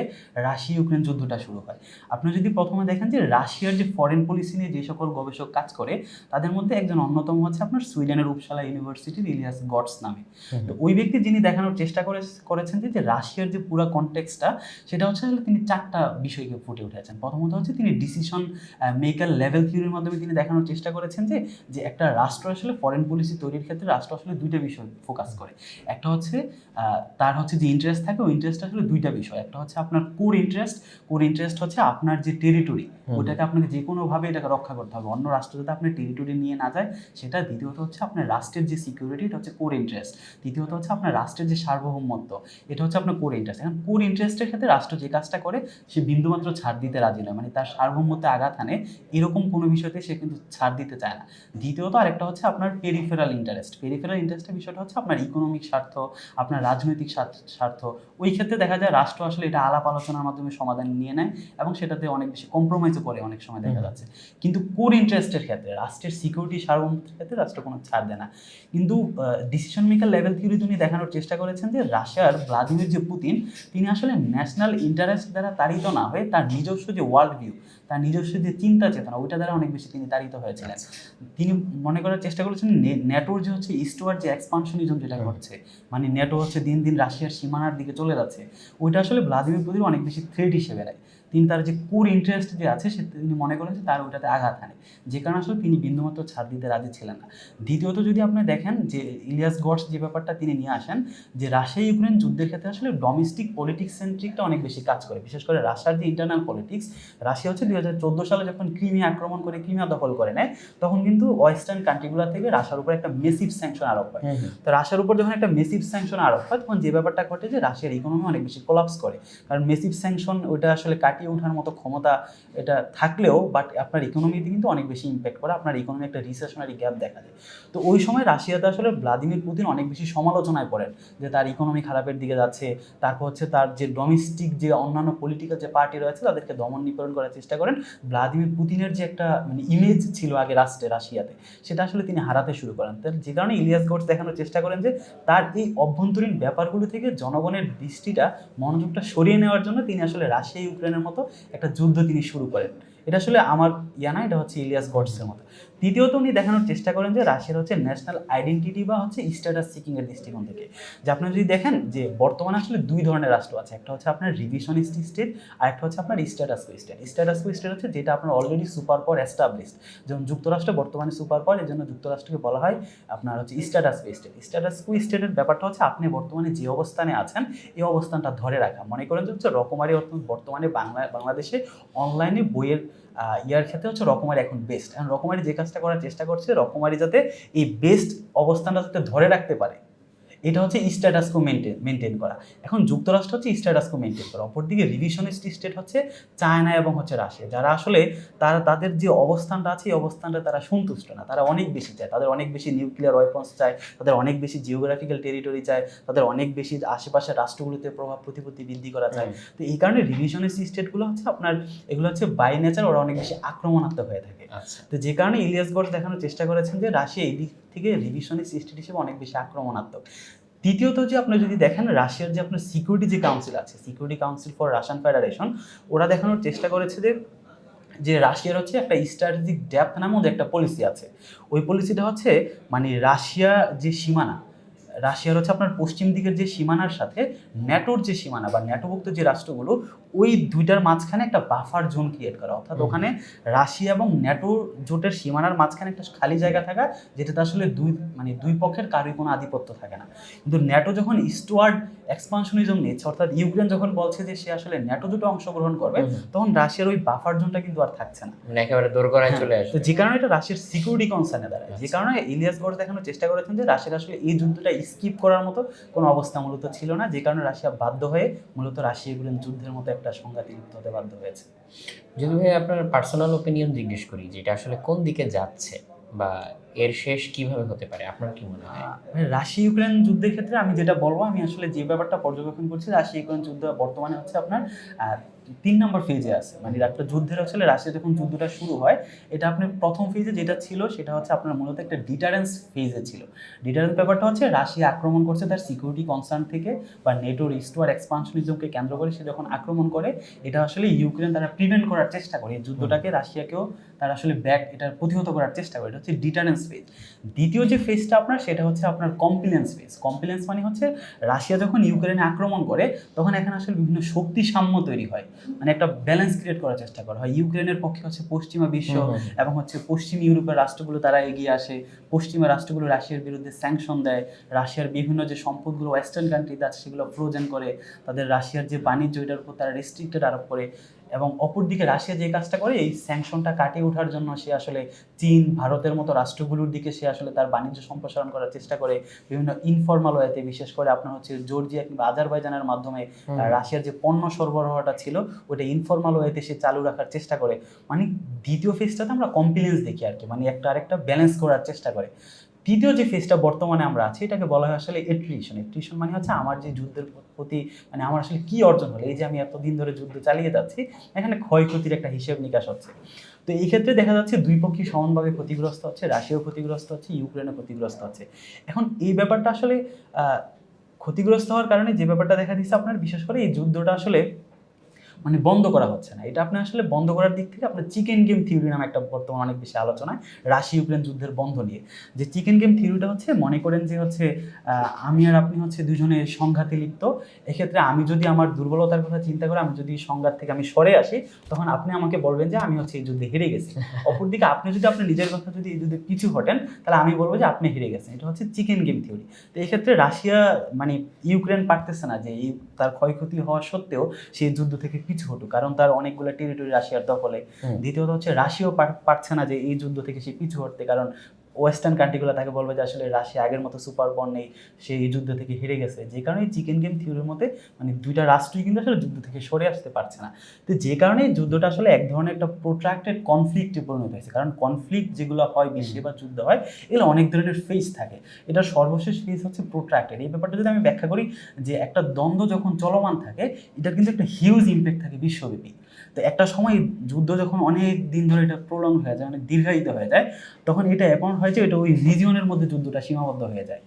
রাশিয়া ইউক্রেন যুদ্ধটা শুরু হয়। আপনি যদি প্রথমে দেখেন যে রাশিয়ার যে ফরেন পলিসি নিয়ে যে সকল গবেষক কাজ করে তাদের মধ্যে একজন অন্যতম হচ্ছে আপনার সুইডেনের উপসালা ইউনিভার্সিটির ইলিয়াস গটস নামে। তো ওই ব্যক্তি যিনি দেখানোর চেষ্টা করেছেন যে রাশিয়ার যে পুরো কনটেক্সটটা সেটা হচ্ছে তিনি চারটা বিষয়কে ফুটে উঠেছেন। প্রথমত হচ্ছে তিনি ডিসিশন মেকার লেভেল থিওরির মাধ্যমে তিনি দেখানোর চেষ্টা করেছেন যে একটা রাষ্ট্র আসলে ফরেন পলিসি তৈরির ক্ষেত্রে রাষ্ট্র আসলে দুইটা বিষয় ফোকাস করে। একটা হচ্ছে তার হচ্ছে যে ইন্টারেস্ট থাকে, ওই ইন্টারেস্ট আসলে দুইটা বিষয়। একটা হচ্ছে আপনার কোর ইন্টারেস্ট হচ্ছে আপনার যে টেরিটরি, ওটাকে আপনাকে যে কোনোভাবে এটাকে রক্ষা করতে হবে, অন্য রাষ্ট্র যাতে আপনার টেরিটরি নিয়ে না যায় সেটা। দ্বিতীয়ত হচ্ছে আপনার রাষ্ট্রের যে সিকিউরিটি, এটা হচ্ছে কোর ইন্টারেস্ট। তৃতীয়ত হচ্ছে আপনার রাষ্ট্রের যে সার্বভৌমত্ব, এটা হচ্ছে আপনার কোর ইন্টারেস্ট। এখন কোর ইন্টারেস্টের ক্ষেত্রে রাষ্ট্র যে কাজটা করে সে বিন্দুমাত্র ছাড় দিতে রাজি নয়, মানে তার সার্বভৌমত্বে আঘাত আনে এরকম কোনো বিষয়তে সে কিন্তু ছাড় দিতে চায় না। দ্বিতীয়ত আরেকটা হচ্ছে আপনার পেরিফেরাল ইন্টারেস্টের বিষয়টা হচ্ছে আপনার ইকোনমিক স্বার্থ, আপনার রাজনৈতিক স্বার্থ। ওই ক্ষেত্রে দেখা যায় রাষ্ট্র আসলে এটা আলাপ আলোচনার মাধ্যমে সমাধান নিয়ে নেয় এবং সেটাতে অনেক বেশি কম্প্রোমাইজও করে অনেক সময় দেখা যাচ্ছে। কিন্তু কোর ইন্টারেস্টের ক্ষেত্রে, রাষ্ট্রের সিকিউরিটি সার্বভৌমত্বের ক্ষেত্রে রাষ্ট্র কোনো ছাড় দেয় না। কিন্তু ডিসিশন মেকার লেভেল থিওরি তিনি দেখানোর চেষ্টা করেছেন যে রাশিয়ার ভ্লাদিমির যে পুতিন, তিনি আসলে ন্যাশনাল ইন্টারেস্ট দ্বারা তাড়িত না হয়ে তার নিজস্ব যে ওয়ার্ল্ড ভিউ, তার নিজস্ব যে চিন্তা চেতনা, ওইটা দ্বারা অনেক বেশি তিনি তাড়িত হয়েছিলেন। তিনি মনে করার চেষ্টা করেছেন ন্যাটোর যে হচ্ছে ইস্টওয়ার্ড যে এক্সপানশনিজম যেটা ঘটছে, মানে ন্যাটো হচ্ছে দিন দিন রাশিয়ার সীমানার দিকে চলে যাচ্ছে, ওইটা আসলে ভ্লাদিমির পুতিন অনেক বেশি থ্রেট হিসেবে নেয়। তিনি তার যে কোর ইন্টারেস্ট যে আছে সে তিনি মনে করেন যে তার ওইটাতে আঘাত আনে, যে কারণে আসলে তিনি বিন্দুমাত্র ছাড় দিতে রাজি ছিলেন না। দ্বিতীয়ত যদি আপনি দেখেন যে ইলিয়াস গটস যে ব্যাপারটা তিনি নিয়ে আসেন, যে রাশিয়া ইউক্রেন যুদ্ধের ক্ষেত্রে আসলে ডোমেস্টিক পলিটিক্স সেন্ট্রিকটা অনেক বেশি কাজ করে, বিশেষ করে রাশিয়ার যে ইন্টারনাল পলিটিক্স। রাশিয়া হচ্ছে 2014 সালে যখন ক্রিমিয়া আক্রমণ করে ক্রিমিয়া দখল করে নেয়, তখন কিন্তু ওয়েস্টার্ন কান্ট্রিগুলো থেকে রাশিয়ার উপর একটা মেসিভ স্যাংশন আরোপ হয়। তো রাশিয়ার উপর যখন একটা মেসিভ স্যাংশন আরোপ হয় তখন যে ব্যাপারটা ঘটে যে রাশিয়ার ইকোনমি অনেক বেশি কোলাপস করে, কারণ মেসিভ স্যাংশন ওইটা আসলে কাটিয়ে ওঠার মতো ক্ষমতা এটা থাকলেও বাট আপনার ইকোনমিতে কিন্তু অনেক বেশি ইম্প্যাক্ট করে, আপনার ইকোনমি একটা রিসেশনারি গ্যাপ দেখা যায়। তো ওই সময় রাশিয়াতে আসলে ভ্লাদিমির পুতিন অনেক বেশি সমালোচনায় পড়েন যে তার ইকোনমি খারাপের দিকে যাচ্ছে। তারপর হচ্ছে তার যে ডোমেস্টিক যে অন্যান্য পলিটিক্যাল যে পার্টি রয়েছে তাদেরকে দমন নিপীড়ন করার চেষ্টা করেন। ভ্লাদিমির পুতিনের যে একটা মানে ইমেজ ছিল আগে রাশিয়াতে, সেটা আসলে তিনি হারাতে শুরু করেন। যে কারণে ইলিয়াস গটস দেখানোর চেষ্টা করেন যে তার এই অভ্যন্তরীণ ব্যাপারগুলো থেকে জনগণের দৃষ্টিটা, মনোযোগটা সরিয়ে নেওয়ার জন্য তিনি আসলে রাশিয়া ইউক্রেনের মতো একটা যুদ্ধ তিনি শুরু করেন। এটা আসলে আমার ইয়া না, এটা হচ্ছে ইলিয়াস গডসের মতো। তৃতীয়ত উনি দেখানোর চেষ্টা করেন যে রাশিয়ার হচ্ছে ন্যাশনাল আইডেন্টিটি বা হচ্ছে স্ট্যাটাস সিকিং এর দৃষ্টিকোণ থেকে, যে আপনি যদি দেখেন যে বর্তমানে আসলে দুই ধরনের রাষ্ট্র আছে, একটা হচ্ছে আপনার রিভিশনিস্ট স্টেট আর একটা হচ্ছে আপনার স্ট্যাটাস কো স্টেট। স্ট্যাটাস কো স্টেট হচ্ছে যেটা আপনার অলরেডি সুপার পাওয়ার এস্টাবলিশড, যেমন যুক্তরাষ্ট্র বর্তমানে সুপার পাওয়ার, এই জন্য যুক্তরাষ্ট্রকে বলা হয় আপনার হচ্ছে স্ট্যাটাস কো স্টেট। স্ট্যাটাস কো স্টেটের ব্যাপারটা হচ্ছে আপনি বর্তমানে যে অবস্থানে আছেন এই অবস্থানটা ধরে রাখা। মনে করেন যে হচ্ছে রকমারি বর্তমানে বাংলাদেশে অনলাইনে বইয়ের ইয়ার ক্ষেত্রে হচ্ছে রকমারি এখন বেস্ট। এখন রকমারি যে কাজটা করার চেষ্টা করছে, রকমারি যাতে এই বেস্ট অবস্থানটা যাতে ধরে রাখতে পারে, এটা হচ্ছে স্ট্যাটাস কো মেনটেন করা। এখন যুক্তরাষ্ট্র হচ্ছে স্ট্যাটাস কো মেনটেন করা, অপরদিকে রিভিশনিস্ট স্টেট হচ্ছে চায়না এবং হচ্ছে রাশিয়া, যারা আসলে তাদের যে অবস্থানটা আছে এই অবস্থানটা তারা সন্তুষ্ট না, তারা অনেক বেশি চায়, তাদের অনেক বেশি নিউক্লিয়ার ওয়েপন্স চায়, তাদের অনেক বেশি জিওগ্রাফিক্যাল টেরিটরি চায়, তাদের অনেক বেশি আশেপাশের রাষ্ট্রগুলোতে প্রভাব প্রতিপত্তি বৃদ্ধি করা চায়। তো এই কারণে রিভিশনিস্ট স্টেটগুলো হচ্ছে আপনার এগুলো হচ্ছে বাই নেচার ওরা অনেক বেশি আক্রমণাত্মক হয়ে থাকে। তো যে কারণে ইলিয়াস গডস দেখানোর চেষ্টা করেছেন যে রাশিয়া এই দিক থেকে রিভিশনিস্ট স্টেট হিসেবে অনেক বেশি আক্রমণাত্মক। তৃতীয়ত যে আপনি যদি দেখেন রাশিয়ার যে আপনার সিকিউরিটি যে কাউন্সিল আছে, security council for Russian federation, ওরা দেখানোর চেষ্টা করেছে যে রাশিয়ার হচ্ছে একটা স্ট্র্যাটেজিক ডেপথ নামে একটা পলিসি আছে। ওই পলিসিটা হচ্ছে মানে রাশিয়া যে সীমানা, রাশিয়ার হচ্ছে আপনার পশ্চিম দিকের যে সীমানার সাথে ন্যাটোর যে সীমানা বা ন্যাটোভুক্ত যে রাষ্ট্রগুলো, ওই দুইটার মাঝখানে একটা বাফার জোন ক্রিয়েট করা, অর্থাৎ ওখানে রাশিয়া এবং ন্যাটো জোটের সীমানার মাঝখানে একটা খালি জায়গা থাকা, যেটাতে আসলে দুই পক্ষের কারোই কোনো আধিপত্য থাকে না। কিন্তু ন্যাটো যখন ইস্টওয়ার্ড এক্সপানশনিজম নিচ্ছে, অর্থাৎ ইউক্রেন যখন বলছে যে সে আসলে ন্যাটো জোটে অংশগ্রহণ করবে, তখন রাশিয়ার ওই বাফার জোনটা কিন্তু আর থাকছে না, মানে একেবারে দোরগোড়ায় চলে আসে। তো যে কারণে এটা রাশিয়ার সিকিউরিটি কনসার্নে দাঁড়ায়। যে কারণে ইলিয়াস গডস দেখানোর চেষ্টা করেছেন যে রাশিয়ার আসলে এই যুদ্ধটা স্কিপ করার মতো কোনো অবস্থা মূলত ছিল না, যে কারণে রাশিয়া বাধ্য হয়ে মূলত রাশিয়া ইউক্রেন যুদ্ধের মতো একটা সংঘাতে লিপ্ত হতে বাধ্য হয়েছে। যদি ভাই আপনার পার্সোনাল ওপিনিয়ন জিজ্ঞেস করি যে এটা আসলে কোন দিকে যাচ্ছে বা এর শেষ কিভাবে হতে পারে, আপনার কি মনে হয়? রাশিয়া ইউক্রেন যুদ্ধের ক্ষেত্রে আমি যেটা বলবো, আমি আসলে যে ব্যাপারটা পর্যবেক্ষণ করছি, রাশিয়া ইউক্রেন যুদ্ধ বর্তমানে হচ্ছে আপনার 3 নম্বর ফেজে আছে। মানে একটা যুদ্ধের আসলে রাশিয়া যখন যুদ্ধটা শুরু হয়, এটা আপনার প্রথম ফেজে যেটা ছিল সেটা হচ্ছে আপনার মূলত একটা ডিটারেন্স ফেজে ছিল। ডিটারেন্স ব্যাপারটা হচ্ছে রাশিয়া আক্রমণ করছে তার সিকিউরিটি কনসার্ন থেকে বা নেটোর ইস্টওয়ার্ড এক্সপানশনিজমকে কেন্দ্র করে, সে যখন আক্রমণ করে, এটা আসলে ইউক্রেন তারা প্রিভেন্ট করার চেষ্টা করে, এই যুদ্ধটাকে রাশিয়াকেও তারা আসলে এটা প্রতিহত করার চেষ্টা করে, এটা হচ্ছে ডিটারেন্স ফেজ। দ্বিতীয় যে ফেজটা আপনার, সেটা হচ্ছে আপনার কমপ্লিয়েন্স ফেজ। কমপ্লিয়েন্স মানে হচ্ছে রাশিয়া যখন ইউক্রেনে আক্রমণ করে, তখন এখানে আসলে বিভিন্ন শক্তি সাম্য তৈরি হয়, মানে একটা ব্যালেন্স ক্রিয়েট করার চেষ্টা করা হয়। ইউক্রেনের পক্ষে হচ্ছে পশ্চিমা বিশ্ব এবং হচ্ছে পশ্চিম ইউরোপের রাষ্ট্রগুলো তারা এগিয়ে আসে, পশ্চিমা রাষ্ট্রগুলো রাশিয়ার বিরুদ্ধে স্যাংশন দেয়, রাশিয়ার বিভিন্ন যে সম্পদগুলো ওয়েস্টার্ন কান্ট্রিতে আছে সেগুলো ফ্রোজেন করে, তাদের রাশিয়ার যে বাণিজ্য এটার উপর তারা রেস্ট্রিক্টেড আরোপ করে। এবং অপরদিকে রাশিয়া যে কাজটা করে, এই স্যাংশনটা কাটিয়ে ওঠার জন্য সে আসলে চীন, ভারতের মতো রাষ্ট্রগুলোর দিকে সে আসলে তার বাণিজ্য সম্প্রসারণ করার চেষ্টা করে বিভিন্ন ইনফর্মাল ওয়েতে, বিশেষ করে আপনার হচ্ছে জর্জিয়া কিংবা আজারবাইজানের মাধ্যমে রাশিয়ার যে পণ্য সরবরাহটা ছিল ওটা ইনফর্মাল ওয়েতে সে চালু রাখার চেষ্টা করে। মানে দ্বিতীয় ফেজটাতে আমরা কমপ্লিয়েন্স দেখি আর কি, মানে একটা আরেকটা ব্যালেন্স করার চেষ্টা করে। তৃতীয় যে ফেজটা বর্তমানে আমরা আছি, এটাকে বলা হয় আসলে এট্রিশন। এট্রিশন মানে হচ্ছে আমার যে যুদ্ধের প্রতি মানে আমার আসলে কি অর্জন হলো, এই যে আমি এতদিন ধরে যুদ্ধ চালিয়ে যাচ্ছি, এখানে ক্ষয়ক্ষতির একটা হিসেব নিকাশ হচ্ছে। তো এই ক্ষেত্রে দেখা যাচ্ছে দুই পক্ষই সমানভাবে ক্ষতিগ্রস্ত হচ্ছে, রাশিয়াও ক্ষতিগ্রস্ত হচ্ছে, ইউক্রেনও ক্ষতিগ্রস্ত হচ্ছে। এখন এই ব্যাপারটা আসলে ক্ষতিগ্রস্ত হওয়ার কারণে যে ব্যাপারটা দেখা দিচ্ছে আপনার, বিশেষ করে এই যুদ্ধটা আসলে মানে বন্ধ করা হচ্ছে না। এটা আপনি আসলে বন্ধ করার দিক থেকে আপনার চিকেন গেম থিওরি নামে একটা বর্তমানে অনেক বেশি আলোচনায় রাশিয়া ইউক্রেন যুদ্ধের বন্ধ নিয়ে। যে চিকেন গেম থিওরিটা হচ্ছে, মনে করেন যে হচ্ছে আমি আর আপনি হচ্ছে দুজনে সংঘাতে লিপ্ত, এক্ষেত্রে আমি যদি আমার দুর্বলতার কথা চিন্তা করে আমি যদি সংঘাত থেকে আমি সরে আসি, তখন আপনি আমাকে বলবেন যে আমি হচ্ছে এই যুদ্ধে হেরে গেছি। অপরদিকে আপনি যদি আপনার নিজের কথা যদি এই যুদ্ধে পিছু হটেন, তাহলে আমি বলবো যে আপনি হেরে গেছেন। এটা হচ্ছে চিকেন গেম থিওরি। তো এই ক্ষেত্রে রাশিয়া মানে ইউক্রেন পারতেছে না যে তার ক্ষয়ক্ষতি হওয়া সত্ত্বেও সেই যুদ্ধ থেকে পিছু হটুক, কারণ তার অনেকগুলো টেরিটরি রাশিয়ার দখলে। দ্বিতীয়ত হচ্ছে রাশিয়াও পারছে না যে এই যুদ্ধ থেকে সে পিছু হটতে, কারণ ওয়েস্টার্ন কান্ট্রিগুলো তাকে বলবে যে আসলে রাশিয়া আগের মতো সুপার পাওয়ার নেই, সে এই যুদ্ধ থেকে হেরে গেছে। যে কারণে চিকেন গেম থিওরির মধ্যে মানে দুইটা রাষ্ট্রই কিন্তু আসলে যুদ্ধ থেকে সরে আসতে পারছে না। তো যে কারণে যুদ্ধটা আসলে এক ধরনের একটা প্রোট্রাক্টেড কনফ্লিক্টে পরিণত হয়েছে, কারণ কনফ্লিক্ট যেগুলো হয় বিশ্বে বা যুদ্ধ হয়, এগুলো অনেক ধরনের ফেজ থাকে। এটা সর্বশেষ ফেজ হচ্ছে প্রোট্রাক্টেড। এই ব্যাপারটা যদি আমি ব্যাখ্যা করি, যে একটা দ্বন্দ্ব যখন চলমান থাকে, এটা কিন্তু একটা হিউজ ইম্প্যাক্ট থাকে বিশ্বব্যাপী। তো একটা সময় যুদ্ধ যখন অনেক দিন ধরে এটা প্রলং হয়ে যায়, অনেক দীর্ঘায়িত হয়ে যায়, তখন এটা এমন হয় যে এটা ওই রিজিয়নের মধ্যে যুদ্ধটা সীমাবদ্ধ হয়ে যায়।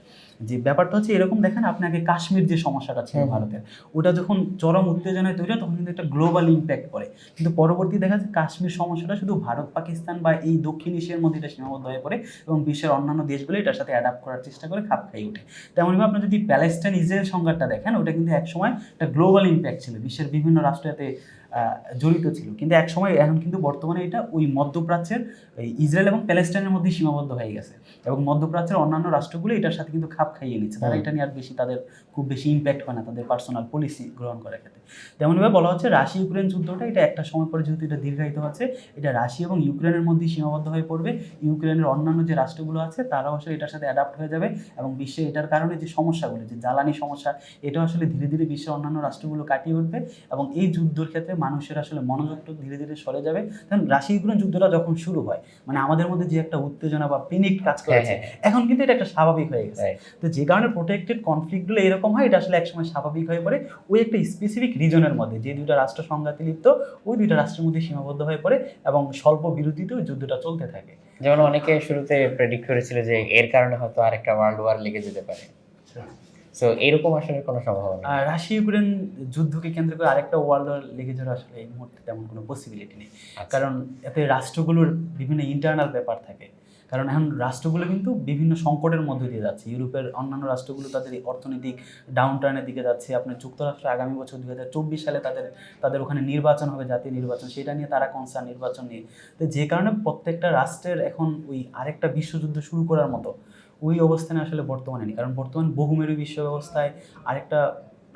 যে ব্যাপারটা হচ্ছে এরকম, দেখেন আপনি আগে কাশ্মীর যে সমস্যাটা ছিল ভারতের, ওটা যখন চরম উত্তেজনায় তৈরি হয় তখন কিন্তু একটা গ্লোবাল ইম্প্যাক্ট পড়ে, কিন্তু পরবর্তী দেখা যাচ্ছে কাশ্মীর সমস্যাটা শুধু ভারত পাকিস্তান বা এই দক্ষিণ এশিয়ার মধ্যে এটা সীমাবদ্ধ হয়ে পড়ে এবং বিশ্বের অন্যান্য দেশগুলো এটার সাথে অ্যাডাপ্ট করার চেষ্টা করে, খাপ খাইয়ে ওঠে। তেমনভাবে আপনি যদি প্যালেস্টাইন ইসরায়েল সংঘাতটা দেখেন, ওটা কিন্তু একসময় একটা গ্লোবাল ইম্প্যাক্ট ছিল, বিশ্বের বিভিন্ন রাষ্ট্র এতে জড়িত ছিল, কিন্তু এক সময় এখন কিন্তু বর্তমানে এটা ওই মধ্যপ্রাচ্যের এই ইসরায়েল এবং প্যালেস্টাইনের মধ্যে সীমাবদ্ধ হয়ে গেছে এবং মধ্যপ্রাচ্যের অন্যান্য রাষ্ট্রগুলো এটার সাথে কিন্তু খাপ খাইয়ে নিচ্ছে, তারা এটা নিয়ে আর বেশি তাদের খুব বেশি ইম্প্যাক্ট হয় না তাদের পার্সোনাল পলিসি গ্রহণ করার ক্ষেত্রে। তেমনভাবে বলা হচ্ছে রাশিয়া ইউক্রেন যুদ্ধটা এটা একটা সময় পরে যেহেতু এটা দীর্ঘায়িত হচ্ছে, এটা রাশিয়া এবং ইউক্রেনের মধ্যে সীমাবদ্ধ হয়ে পড়বে, ইউক্রেনের অন্যান্য যে রাষ্ট্রগুলো আছে তারাও আসলে এটার সাথে অ্যাডাপ্ট হয়ে যাবে এবং বিশ্বে এটার কারণে যে সমস্যাগুলো, যে জ্বালানি সমস্যা, এটা আসলে ধীরে ধীরে বিশ্বের অন্যান্য রাষ্ট্রগুলো কাটিয়ে উঠবে এবং এই যুদ্ধের ক্ষেত্রে মানুষের আসলে মনোযোগটা ধীরে ধীরে সরে যাবে। কারণ রাশিয়া ইউক্রেন যুদ্ধটা যখন শুরু হয়, মানে আমাদের মধ্যে যে একটা উত্তেজনা বা পেনিক কাজ করেছে, এখন কিন্তু এটা একটা স্বাভাবিক হয়ে গেছে। তো যে কারণে প্রোটেক্টেড কনফ্লিক্টগুলো এরকম হয়, এটা আসলে একসময় স্বাভাবিক হয়ে পড়ে ওই একটা স্পেসিফিক রিজনের মধ্যে, যে দুইটা রাষ্ট্র সংঘাতে লিপ্ত ওই দুইটা রাষ্ট্রের মধ্যে সীমাবদ্ধ হয়ে পড়ে এবং স্বল্প বিরতিতে ওই যুদ্ধটা চলতে থাকে। যেমন অনেকে শুরুতে প্রেডিক্ট করেছিল যে এর কারণে হয়তো আরেকটা ওয়ার্ল্ড ওয়ার লেগে যেতে পারে, সো এরকম আসলে কোনো সম্ভাবনা নেই। রাশিয়া ইউক্রেন যুদ্ধকে কেন্দ্র করে আরেকটা ওয়ার্ল্ড ওয়ার লেগে যাওয়ার আসলে এই মুহূর্তে তেমন কোনো পসিবিলিটি নেই, কারণ এতে রাষ্ট্রগুলোর বিভিন্ন ইন্টারনাল ব্যাপার থাকে। কারণ এখন রাষ্ট্রগুলো কিন্তু বিভিন্ন সংকটের মধ্যে দিয়ে যাচ্ছে, ইউরোপের অন্যান্য রাষ্ট্রগুলো তাদের অর্থনৈতিক ডাউনটার্নের দিকে যাচ্ছে, আপনার যুক্তরাষ্ট্র আগামী বছর 2024 সালে তাদের ওখানে নির্বাচন হবে, জাতীয় নির্বাচন, সেটা নিয়ে তারা কনসার্ন, নির্বাচন নিয়ে। তো যে কারণে প্রত্যেকটা রাষ্ট্রের এখন ওই আরেকটা বিশ্বযুদ্ধ শুরু করার মতো ওই অবস্থানে আসলে বর্তমানে নেই, কারণ বর্তমান বহুমেরু বিশ্ব ব্যবস্থায় আরেকটা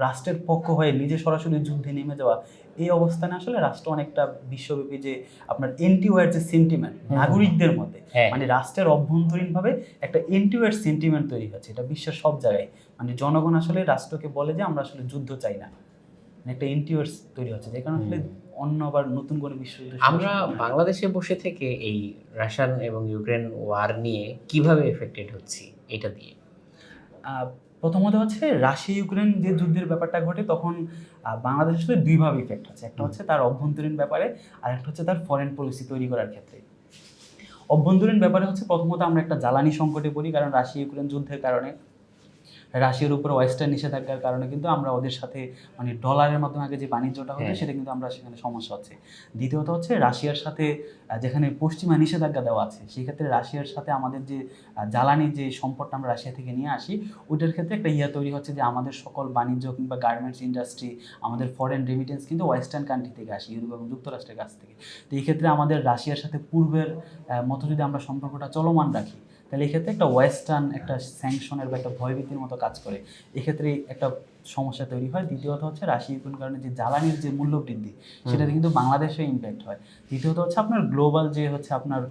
রাষ্ট্রের পক্ষ হয়ে নিজে সরাসরি যুদ্ধে নেমে যাওয়া, এই অবস্থানে আসলে রাষ্ট্র অনেকটা বিশ্বব্যাপী যে আপনার এন্টি ওয়ার যে সেন্টিমেন্ট নাগরিকদের মধ্যে, মানে রাষ্ট্রের অভ্যন্তরীণভাবে একটা এন্টি ওয়ার সেন্টিমেন্ট তৈরি হচ্ছে, এটা বিশ্বের সব জায়গায়, মানে জনগণ আসলে রাষ্ট্রকে বলে যে আমরা আসলে যুদ্ধ চাই না, একটা এন্টি ওয়ার তৈরি হচ্ছে, যে কারণে আসলে অন্য আবার নতুন করে বিশ্বযুদ্ধ। আমরা বাংলাদেশে বসে থেকে এই রাশিয়ান এবং ইউক্রেন ওয়ার নিয়ে কিভাবে এফেক্টেড হচ্ছি এটা দিয়ে? প্রথমত হচ্ছে রাশিয়া ইউক্রেন যে যুদ্ধের ব্যাপারটা ঘটে তখন বাংলাদেশ আসলে দুইভাবে ইফেক্ট হচ্ছে, একটা হচ্ছে তার অভ্যন্তরীণ ব্যাপারে আর একটা হচ্ছে তার ফরেন পলিসি তৈরি করার ক্ষেত্রে। অভ্যন্তরীণ ব্যাপারে হচ্ছে প্রথমত আমরা একটা জ্বালানি সংকটে পড়ি, কারণ রাশিয়া ইউক্রেন যুদ্ধের কারণে রাশিয়ার উপর ওয়েস্টার্ন নিষেধাজ্ঞার কারণে কিন্তু আমরা ওদের সাথে মানে ডলারের মাধ্যমে আগে যে বাণিজ্যটা হতো সেটা কিন্তু আমরা সেখানে সমস্যা হচ্ছে। দ্বিতীয়ত হচ্ছে রাশিয়ার সাথে যেখানে পশ্চিমা নিষেধাজ্ঞা দেওয়া আছে সেই ক্ষেত্রে রাশিয়ার সাথে আমাদের যে জ্বালানির যে সম্পদটা আমরা রাশিয়া থেকে নিয়ে আসি ওইটার ক্ষেত্রে একটা তৈরি হচ্ছে যে আমাদের সকল বাণিজ্য কিংবা গার্মেন্টস ইন্ডাস্ট্রি, আমাদের ফরেন রেমিটেন্স কিন্তু ওয়েস্টার্ন কান্ট্রি থেকে আসে, ইউরোপ এবং যুক্তরাষ্ট্রের কাছ থেকে। তো এই ক্ষেত্রে আমাদের রাশিয়ার সাথে পূর্বের মতো যদি আমরা সম্পর্কটা চলমান রাখি তাহলে এক্ষেত্রে একটা ওয়েস্টার্ন একটা স্যাংশনের বা একটা ভয়ভীতির মতো কাজ করে, এক্ষেত্রে একটা সমস্যা তৈরি হয়। দ্বিতীয়ত হচ্ছে রাশিয়া ইউক্রেন কারণে যে জ্বালানির যে মূল্য বৃদ্ধি সেটাতে কিন্তু বাংলাদেশে ইম্প্যাক্ট হয়। তৃতীয়ত হচ্ছে আপনার গ্লোবাল যে হচ্ছে আপনার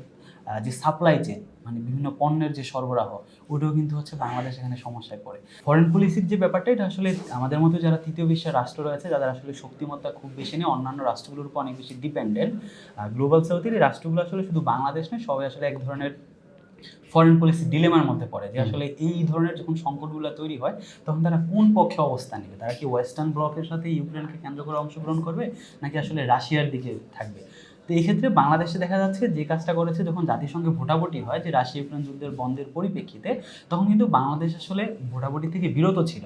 যে সাপ্লাই চেন মানে বিভিন্ন পণ্যের যে সরবরাহ ওটাও কিন্তু হচ্ছে বাংলাদেশ এখানে সমস্যায় পড়ে। ফরেন পলিসির যে ব্যাপারটা এটা আসলে আমাদের মতো যারা তৃতীয় বিশ্বের রাষ্ট্র রয়েছে যাদের আসলে শক্তিমত্তা খুব বেশি নেই, অন্যান্য রাষ্ট্রগুলোর উপর অনেক বেশি ডিপেন্ডেন্ট, গ্লোবাল সাউথের এই রাষ্ট্রগুলো আসলে শুধু বাংলাদেশ নয় সবাই আসলে এক ধরনের ফরেন পলিসি ডিলেমার মধ্যে পড়ে যে আসলে এই ধরনের যখন সংকটগুলো তৈরি হয় তখন তারা কোন পক্ষে অবস্থান নেবে, তারা কি ওয়েস্টার্ন ব্লকের সাথে ইউক্রেনকে কেন্দ্র করে অংশগ্রহণ করবে নাকি আসলে রাশিয়ার দিকে থাকবে। তো এই ক্ষেত্রে বাংলাদেশে দেখা যাচ্ছে যে কাজটা করেছে যখন জাতিসংঘে ভোটাভুটি হয় যে রাশিয়া ইউক্রেন যুদ্ধের বন্ধের পরিপ্রেক্ষিতে তখন কিন্তু বাংলাদেশ আসলে ভোটাভুটি থেকে বিরত ছিল,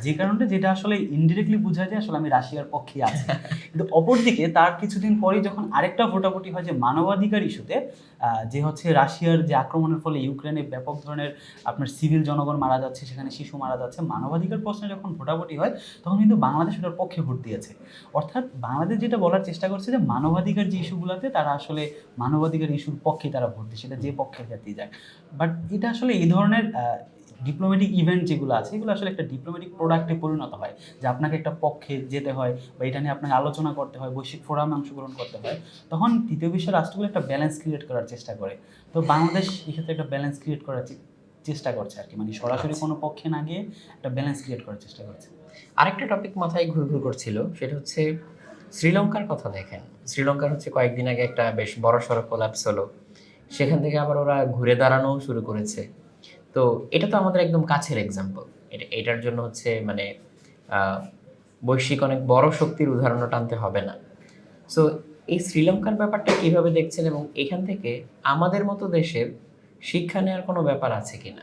যে কারণে যেটা আসলে ইনডিরেক্টলি বোঝা যায় আসলে আমি রাশিয়ার পক্ষে আছি। কিন্তু অপরদিকে তার কিছুদিন পরেই যখন আরেকটা ভোটাভুটি হয় যে মানবাধিকার ইস্যুতে, যে হচ্ছে রাশিয়ার যে আক্রমণের ফলে ইউক্রেনে ব্যাপক ধরনের আপনার সিভিল জনগণ মারা যাচ্ছে, সেখানে শিশু মারা যাচ্ছে, মানবাধিকার প্রশ্নে যখন ভোটাভুটি হয় তখন কিন্তু বাংলাদেশ ওটার পক্ষে ভোট দিয়েছে। অর্থাৎ বাংলাদেশ যেটা বলার চেষ্টা করছে যে মানবাধিকার যে ইস্যুগুলোতে তারা আসলে মানবাধিকার ইস্যুর পক্ষে তারা ভোট দিচ্ছে, সেটা যে পক্ষের ক্ষেত্রেই যাক। বাট এটা আসলে এই ধরনের ডিপ্লোম্যাটিক ইভেন্ট যেগুলো আছে এগুলো আসলে একটা ডিপ্লোম্যাটিক প্রোডাক্টে পরিণত হয় যে আপনাকে একটা পক্ষে যেতে হয় বা এটা নিয়ে আপনাকে আলোচনা করতে হয়, বৈশ্বিক ফোরামে অংশগ্রহণ করতে হয়, তখন তৃতীয় বিশ্বের রাষ্ট্রগুলো একটা ব্যালেন্স ক্রিয়েট করার চেষ্টা করে। তো বাংলাদেশ এক্ষেত্রে একটা ব্যালেন্স ক্রিয়েট করার চেষ্টা করছে আর কি, মানে সরাসরি কোনো পক্ষে না গিয়ে একটা ব্যালেন্স ক্রিয়েট করার চেষ্টা করছে। আরেকটা টপিক মাথায় ঘুরঘুর করছিল, সেটা হচ্ছে শ্রীলঙ্কার কথা। দেখেন শ্রীলঙ্কার হচ্ছে কয়েকদিন আগে একটা বেশ বড় সড়ো কোলাপস হলো, সেখান থেকে আবার ওরা ঘুরে দাঁড়ানো শুরু করেছে। তো এটা তো আমাদের একদম কাছের এক্সাম্পল, এটার জন্য হচ্ছে মানে বৈশ্বিক অনেক বড় শক্তির উদাহরণও টানতে হবে না। সো এই শ্রীলঙ্কার ব্যাপারটা কিভাবে দেখছেন এবং এখান থেকে আমাদের মতো দেশের শিক্ষা নেওয়ার কোনো ব্যাপার আছে কিনা?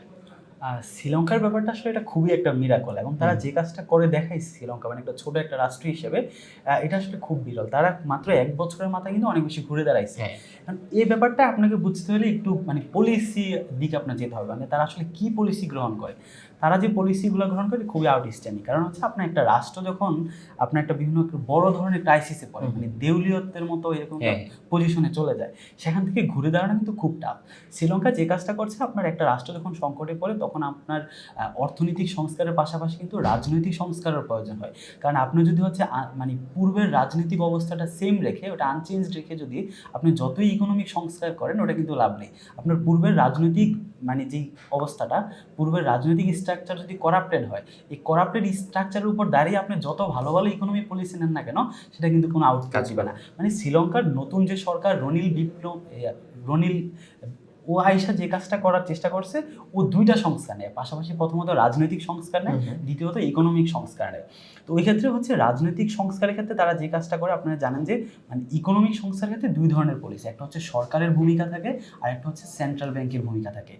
শ্রীলঙ্কার ব্যাপারটা আসলে এটা খুবই একটা মিরাকল, এবং তারা যে কাজটা করে দেখায় শ্রীলঙ্কা মানে একটা ছোট একটা রাষ্ট্র হিসেবে, এটা আসলে খুব বিরল। তারা মাত্র 1 বছরের মাথায় কিন্তু অনেক বেশি ঘুরে দাঁড়াইছে। কারণ এই ব্যাপারটা আপনাকে বুঝতে হলে একটু মানে পলিসি দিকে আপনার যেতে হবে, মানে তারা আসলে কি পলিসি গ্রহণ করে। তারা যে পলিসিগুলো গ্রহণ করে খুবই আউটস্ট্যান্ডিং। কারণ হচ্ছে আপনার একটা রাষ্ট্র যখন আপনার একটা বিভিন্ন বড় ধরনের ক্রাইসিসে পড়ে, মানে দেউলিয়তের মতো এরকম পজিশনে চলে যায়, সেখান থেকে ঘুরে দাঁড়ানো কিন্তু খুব টাফ। শ্রীলঙ্কা যে কাজটা করছে, আপনার একটা রাষ্ট্র যখন সংকটে পড়ে তখন আপনার অর্থনৈতিক সংস্কারের পাশাপাশি কিন্তু রাজনৈতিক সংস্কারের প্রয়োজন হয়। কারণ আপনি যদি হচ্ছে মানে পূর্বের রাজনৈতিক অবস্থাটা সেম রেখে, ওটা আনচেঞ্জ রেখে যদি আপনি যতই ইকোনমিক সংস্কার করেন, ওটা কিন্তু লাভ নেই। আপনার পূর্বের রাজনৈতিক মানে যেই অবস্থাটা, পূর্বের রাজনৈতিক স্ট্রাকচার যদি করাপ্টেড হয়, এই করাপ্টেড স্ট্রাকচারের উপর দাঁড়িয়ে আপনি যত ভালো ভালো ইকোনমিক পলিসি নেন না কেন, সেটা কিন্তু কোনো আউটকাম দিবে না। মানে শ্রীলঙ্কার নতুন যে সরকার রনিল ও আইসা যে কাজটা করার চেষ্টা করছে, ও দুইটা সংস্কার নেয় পাশাপাশি। প্রথমত রাজনৈতিক সংস্কার নেয়, দ্বিতীয়ত ইকোনমিক সংস্কার নেয়। তো ওই ক্ষেত্রে হচ্ছে রাজনৈতিক সংস্কারের ক্ষেত্রে তারা যে কাজটা করে, আপনারা জানেন যে মানে ইকোনমিক সংস্কারের ক্ষেত্রে দুই ধরনের পলিসি, একটা হচ্ছে সরকারের ভূমিকা থাকে আর একটা হচ্ছে সেন্ট্রাল ব্যাংকের ভূমিকা থাকে।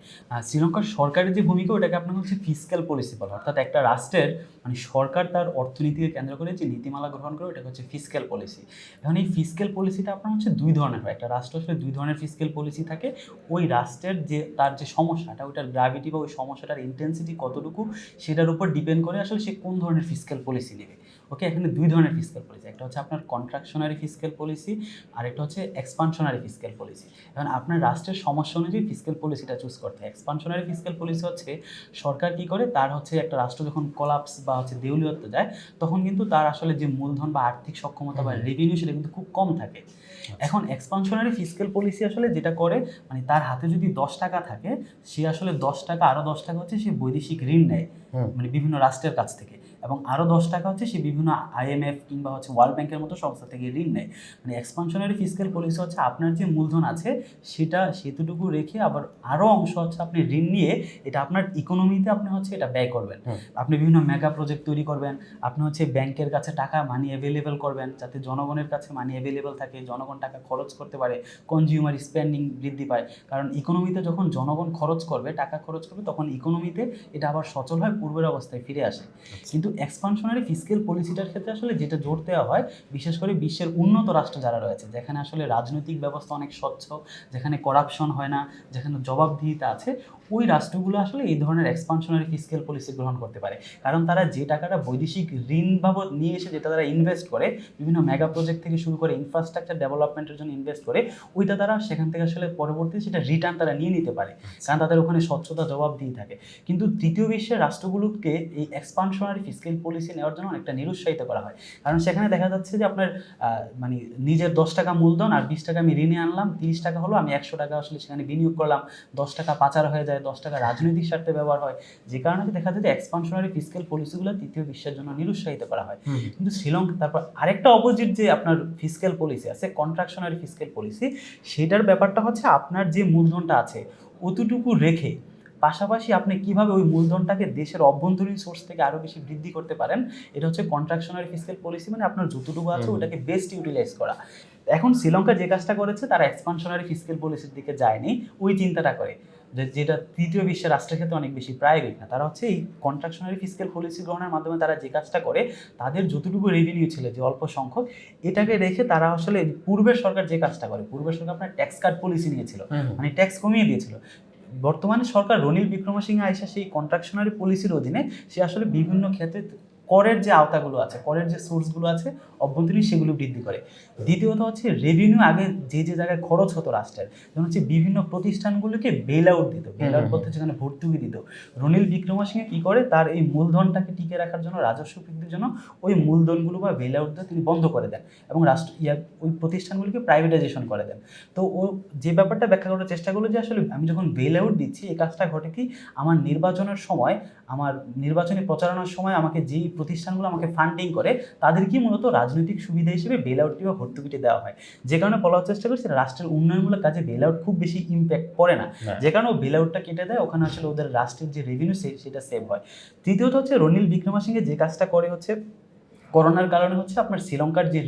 শ্রীলঙ্কার সরকারের যে ভূমিকা, ওটাকে আপনার হচ্ছে ফিসক্যাল পলিসি বলে। অর্থাৎ একটা রাষ্ট্রের মানে সরকার তার অর্থনীতিকে কেন্দ্র করে যে নীতিমালা গ্রহণ করে, ওটাকে হচ্ছে ফিসক্যাল পলিসি। এখন এই ফিসক্যাল পলিসিটা আপনার হচ্ছে দুই ধরনের হয়। একটা রাষ্ট্র আসলে দুই ধরনের ফিসক্যাল পলিসি থাকে। ওই রাষ্ট্রের যে তার যে সমস্যাটা, ওইটার গ্র্যাভিটি বা ওই সমস্যাটার ইন্টেন্সিটি কতটুকু, সেটার উপর ডিপেন্ড করে আসলে সে কোন ধরনের ফিসক্যাল পলিসি নেবে। ওকে, এখানে দুই ধরনের ফিসক্যাল পলিসি, একটা হচ্ছে আপনার কন্ট্রাকশনারি ফিসক্যাল পলিসি, আর একটা হচ্ছে এক্সপানশনারি ফিসক্যাল পলিসি। এখন আপনার রাষ্ট্রের সমস্যা অনুযায়ী ফিসক্যাল পলিসিটা চুজ করতে হয়। এক্সপানশনারি ফিসক্যাল পলিসি হচ্ছে সরকার কি করে, তার হচ্ছে একটা রাষ্ট্র যখন কোলাপস বা হচ্ছে দেউলিয়ত্ব যায়, তখন কিন্তু তার আসলে যে মূলধন বা আর্থিক সক্ষমতা বা রেভিনিউ, সেটা কিন্তু খুব কম থাকে। এখন এক্সপানশনারি ফিসক্যাল পলিসি আসলে যেটা করে, মানে তার হাতে যদি 10 টাকা থাকে, সে আসলে 10 টাকা আরও 10 টাকা হচ্ছে সে বৈদেশিক ঋণ নেয় মানে বিভিন্ন রাষ্ট্রের কাছ থেকে, এবং আরও 10 টাকা হচ্ছে সে বিভিন্ন IMF কিংবা হচ্ছে ওয়ার্ল্ড ব্যাংকের মতো সংস্থা থেকে ঋণ নেয়। মানে এক্সপানশনারি ফিসক্যাল পলিসি হচ্ছে আপনার যে মূলধন আছে সেটা সেতুটুকু রেখে আবার আরও অংশ হচ্ছে আপনি ঋণ নিয়ে এটা আপনার ইকোনমিতে আপনি হচ্ছে এটা ব্যয় করবেন। আপনি বিভিন্ন মেগা প্রজেক্ট তৈরি করবেন, আপনি হচ্ছে ব্যাংকের কাছে টাকা মানি অ্যাভেলেবেল করবেন, যাতে জনগণের কাছে মানি অ্যাভেলেবেল থাকে, জনগণ টাকা খরচ করতে পারে, কনজিউমার স্পেন্ডিং বৃদ্ধি পায়। কারণ ইকোনমিতে যখন জনগণ খরচ করবে, টাকা খরচ করবে, তখন ইকোনমিতে এটা আবার সচল হয়, পূর্বের অবস্থায় ফিরে আসে। কিন্তু এক্সপানশনারি ফিসক্যাল পলিসিটার ক্ষেত্রে আসলে যেটা জোর দেওয়া হয়, বিশেষ করে বিশ্বের উন্নত রাষ্ট্র যারা রয়েছে, যেখানে আসলে রাজনৈতিক ব্যবস্থা অনেক স্বচ্ছ, যেখানে করাপশন হয় না, যেখানে জবাবদিহিতা আছে, ওই রাষ্ট্রগুলো আসলে এই ধরনের এক্সপানশনারি ফিসক্যাল পলিসি গ্রহণ করতে পারে। কারণ তারা যে টাকাটা বৈদেশিক ঋণ বাবদ নিয়ে এসে যেটা তারা ইনভেস্ট করে, বিভিন্ন মেগা প্রজেক্ট থেকে শুরু করে ইনফ্রাস্ট্রাকচার ডেভেলপমেন্টের জন্য ইনভেস্ট করে, ওইটা তারা সেখান থেকে আসলে পরবর্তীতে সেটা রিটার্ন তারা নিয়ে নিতে পারে, কারণ তাদের ওখানে স্বচ্ছতা জবাবদিহি থাকে। কিন্তু তৃতীয় বিশ্বের রাষ্ট্রগুলোকে এই এক্সপানশনারি ফিসক্যাল পলিসি নেওয়ার জন্য অনেকটা নিরুৎসাহিত করা হয়। কারণ সেখানে দেখা যাচ্ছে যে আপনার মানে নিজের 10 টাকা মূলধন আর 20 টাকা আমি ঋণে আনলাম, 30 টাকা হলো, আমি 100 টাকা আসলে সেখানে বিনিয়োগ করলাম, 10 টাকা পাচার হয়ে যায়, 10 টাকা রাজনৈতিক স্বার্থে ব্যবহার হয়, যে কারণে দেখা যায় যে এক্সপানশনারি ফিসক্যাল পলিসিগুলো তৃতীয় বিশ্বের জন্য নিরুৎসাহিত করা হয়। কিন্তু শ্রীলঙ্কা তারপর আরেকটা অপোজিট যে আপনার ফিসক্যাল পলিসি আছে, কন্ট্রাকশনারি ফিসক্যাল পলিসি, সেটার ব্যাপারটা হচ্ছে আপনার যে মূলধনটা আছে অতটুকু রেখে পাশাপাশি আপনি কিভাবে ওই মূলধনটাকে দেশের অভ্যন্তরীণ সোর্স থেকে আরও বেশি বৃদ্ধি করতে পারেন, এটা হচ্ছে কন্ট্রাকশনারি ফিসক্যাল পলিসি। মানে আপনার যতটুকু আছে ওটাকে বেস্ট ইউটিলাইজ করা। এখন শ্রীলঙ্কা যে কাজটা করেছে, তারা এক্সপানশনারি ফিসক্যাল পলিসির দিকে যায়নি, ওই চিন্তাটা করে যেটা তৃতীয় বিশ্বের রাষ্ট্রের ক্ষেত্রে অনেক বেশি প্রায়োগিক না। তারা হচ্ছে এই কন্ট্রাকশনারি ফিসক্যাল পলিসি গ্রহণের মাধ্যমে তারা যে কাজটা করে, তাদের যতটুকু রেভিনিউ ছিল যে অল্প সংখ্যক, এটাকে রেখে তারা আসলে পূর্বের সরকার যে কাজটা করে, পূর্বের সরকার আপনার ট্যাক্স কাট পলিসি নিয়েছিল, মানে ট্যাক্স কমিয়ে দিয়েছিল। বর্তমানে সরকার রনিল বিক্রমসিংহে আইসা সেই কন্ট্রাকশনারি পলিসির অধীনে সে আসলে বিভিন্ন ক্ষেত্রে করের যে আওতাগুলো আছে, করের যে সোর্সগুলো আছে অভ্যন্তরীণ, সেগুলো বৃদ্ধি করে। দ্বিতীয়ত হচ্ছে রেভিনিউ আগে যে যে জায়গায় খরচ হতো রাষ্ট্রের, যেমন হচ্ছে বিভিন্ন প্রতিষ্ঠানগুলোকে বেল আউট দিত, বেল আউট বলতে যেখানে ভর্তুকি দিত, রনিল বিক্রমসিংহে কী করে, তার এই মূলধনটাকে টিকে রাখার জন্য, রাজস্ব বৃদ্ধির জন্য ওই মূলধনগুলো বা বেল আউট দিয়ে তিনি বন্ধ করে দেন এবং ওই প্রতিষ্ঠানগুলিকে প্রাইভেটাইজেশন করে দেন। তো ও যে ব্যাপারটা ব্যাখ্যা করার চেষ্টা করলো যে আসলে আমি যখন বেল আউট দিচ্ছি, এই কাজটা ঘটে কি, আমার নির্বাচনের সময়, আমার নির্বাচনী প্রচারণার সময় আমাকে যেই প্রতিষ্ঠানগুলো আমাকে ফান্ডিং করে, তাদেরকে মূলত রাজনৈতিক সুবিধা হিসেবে বেল আউটটি বা ভর্তুকিটি দেওয়া হয়। যে কারণে বলার চেষ্টা করছি রাষ্ট্রের উন্নয়নমূলক কাজে বেল আউট খুব বেশি ইম্প্যাক্ট পড়ে না, যে কারণে ও বেল আউটটা কেটে দেয়, ওখানে আসলে ওদের রাষ্ট্রের যে রেভিনিউ সেটা সেভ হয়। তৃতীয়ত হচ্ছে রনিল বিক্রমসিংহে যে কাজটা করে হচ্ছে, করোনার কারণে হচ্ছে আপনার শ্রীলঙ্কার যে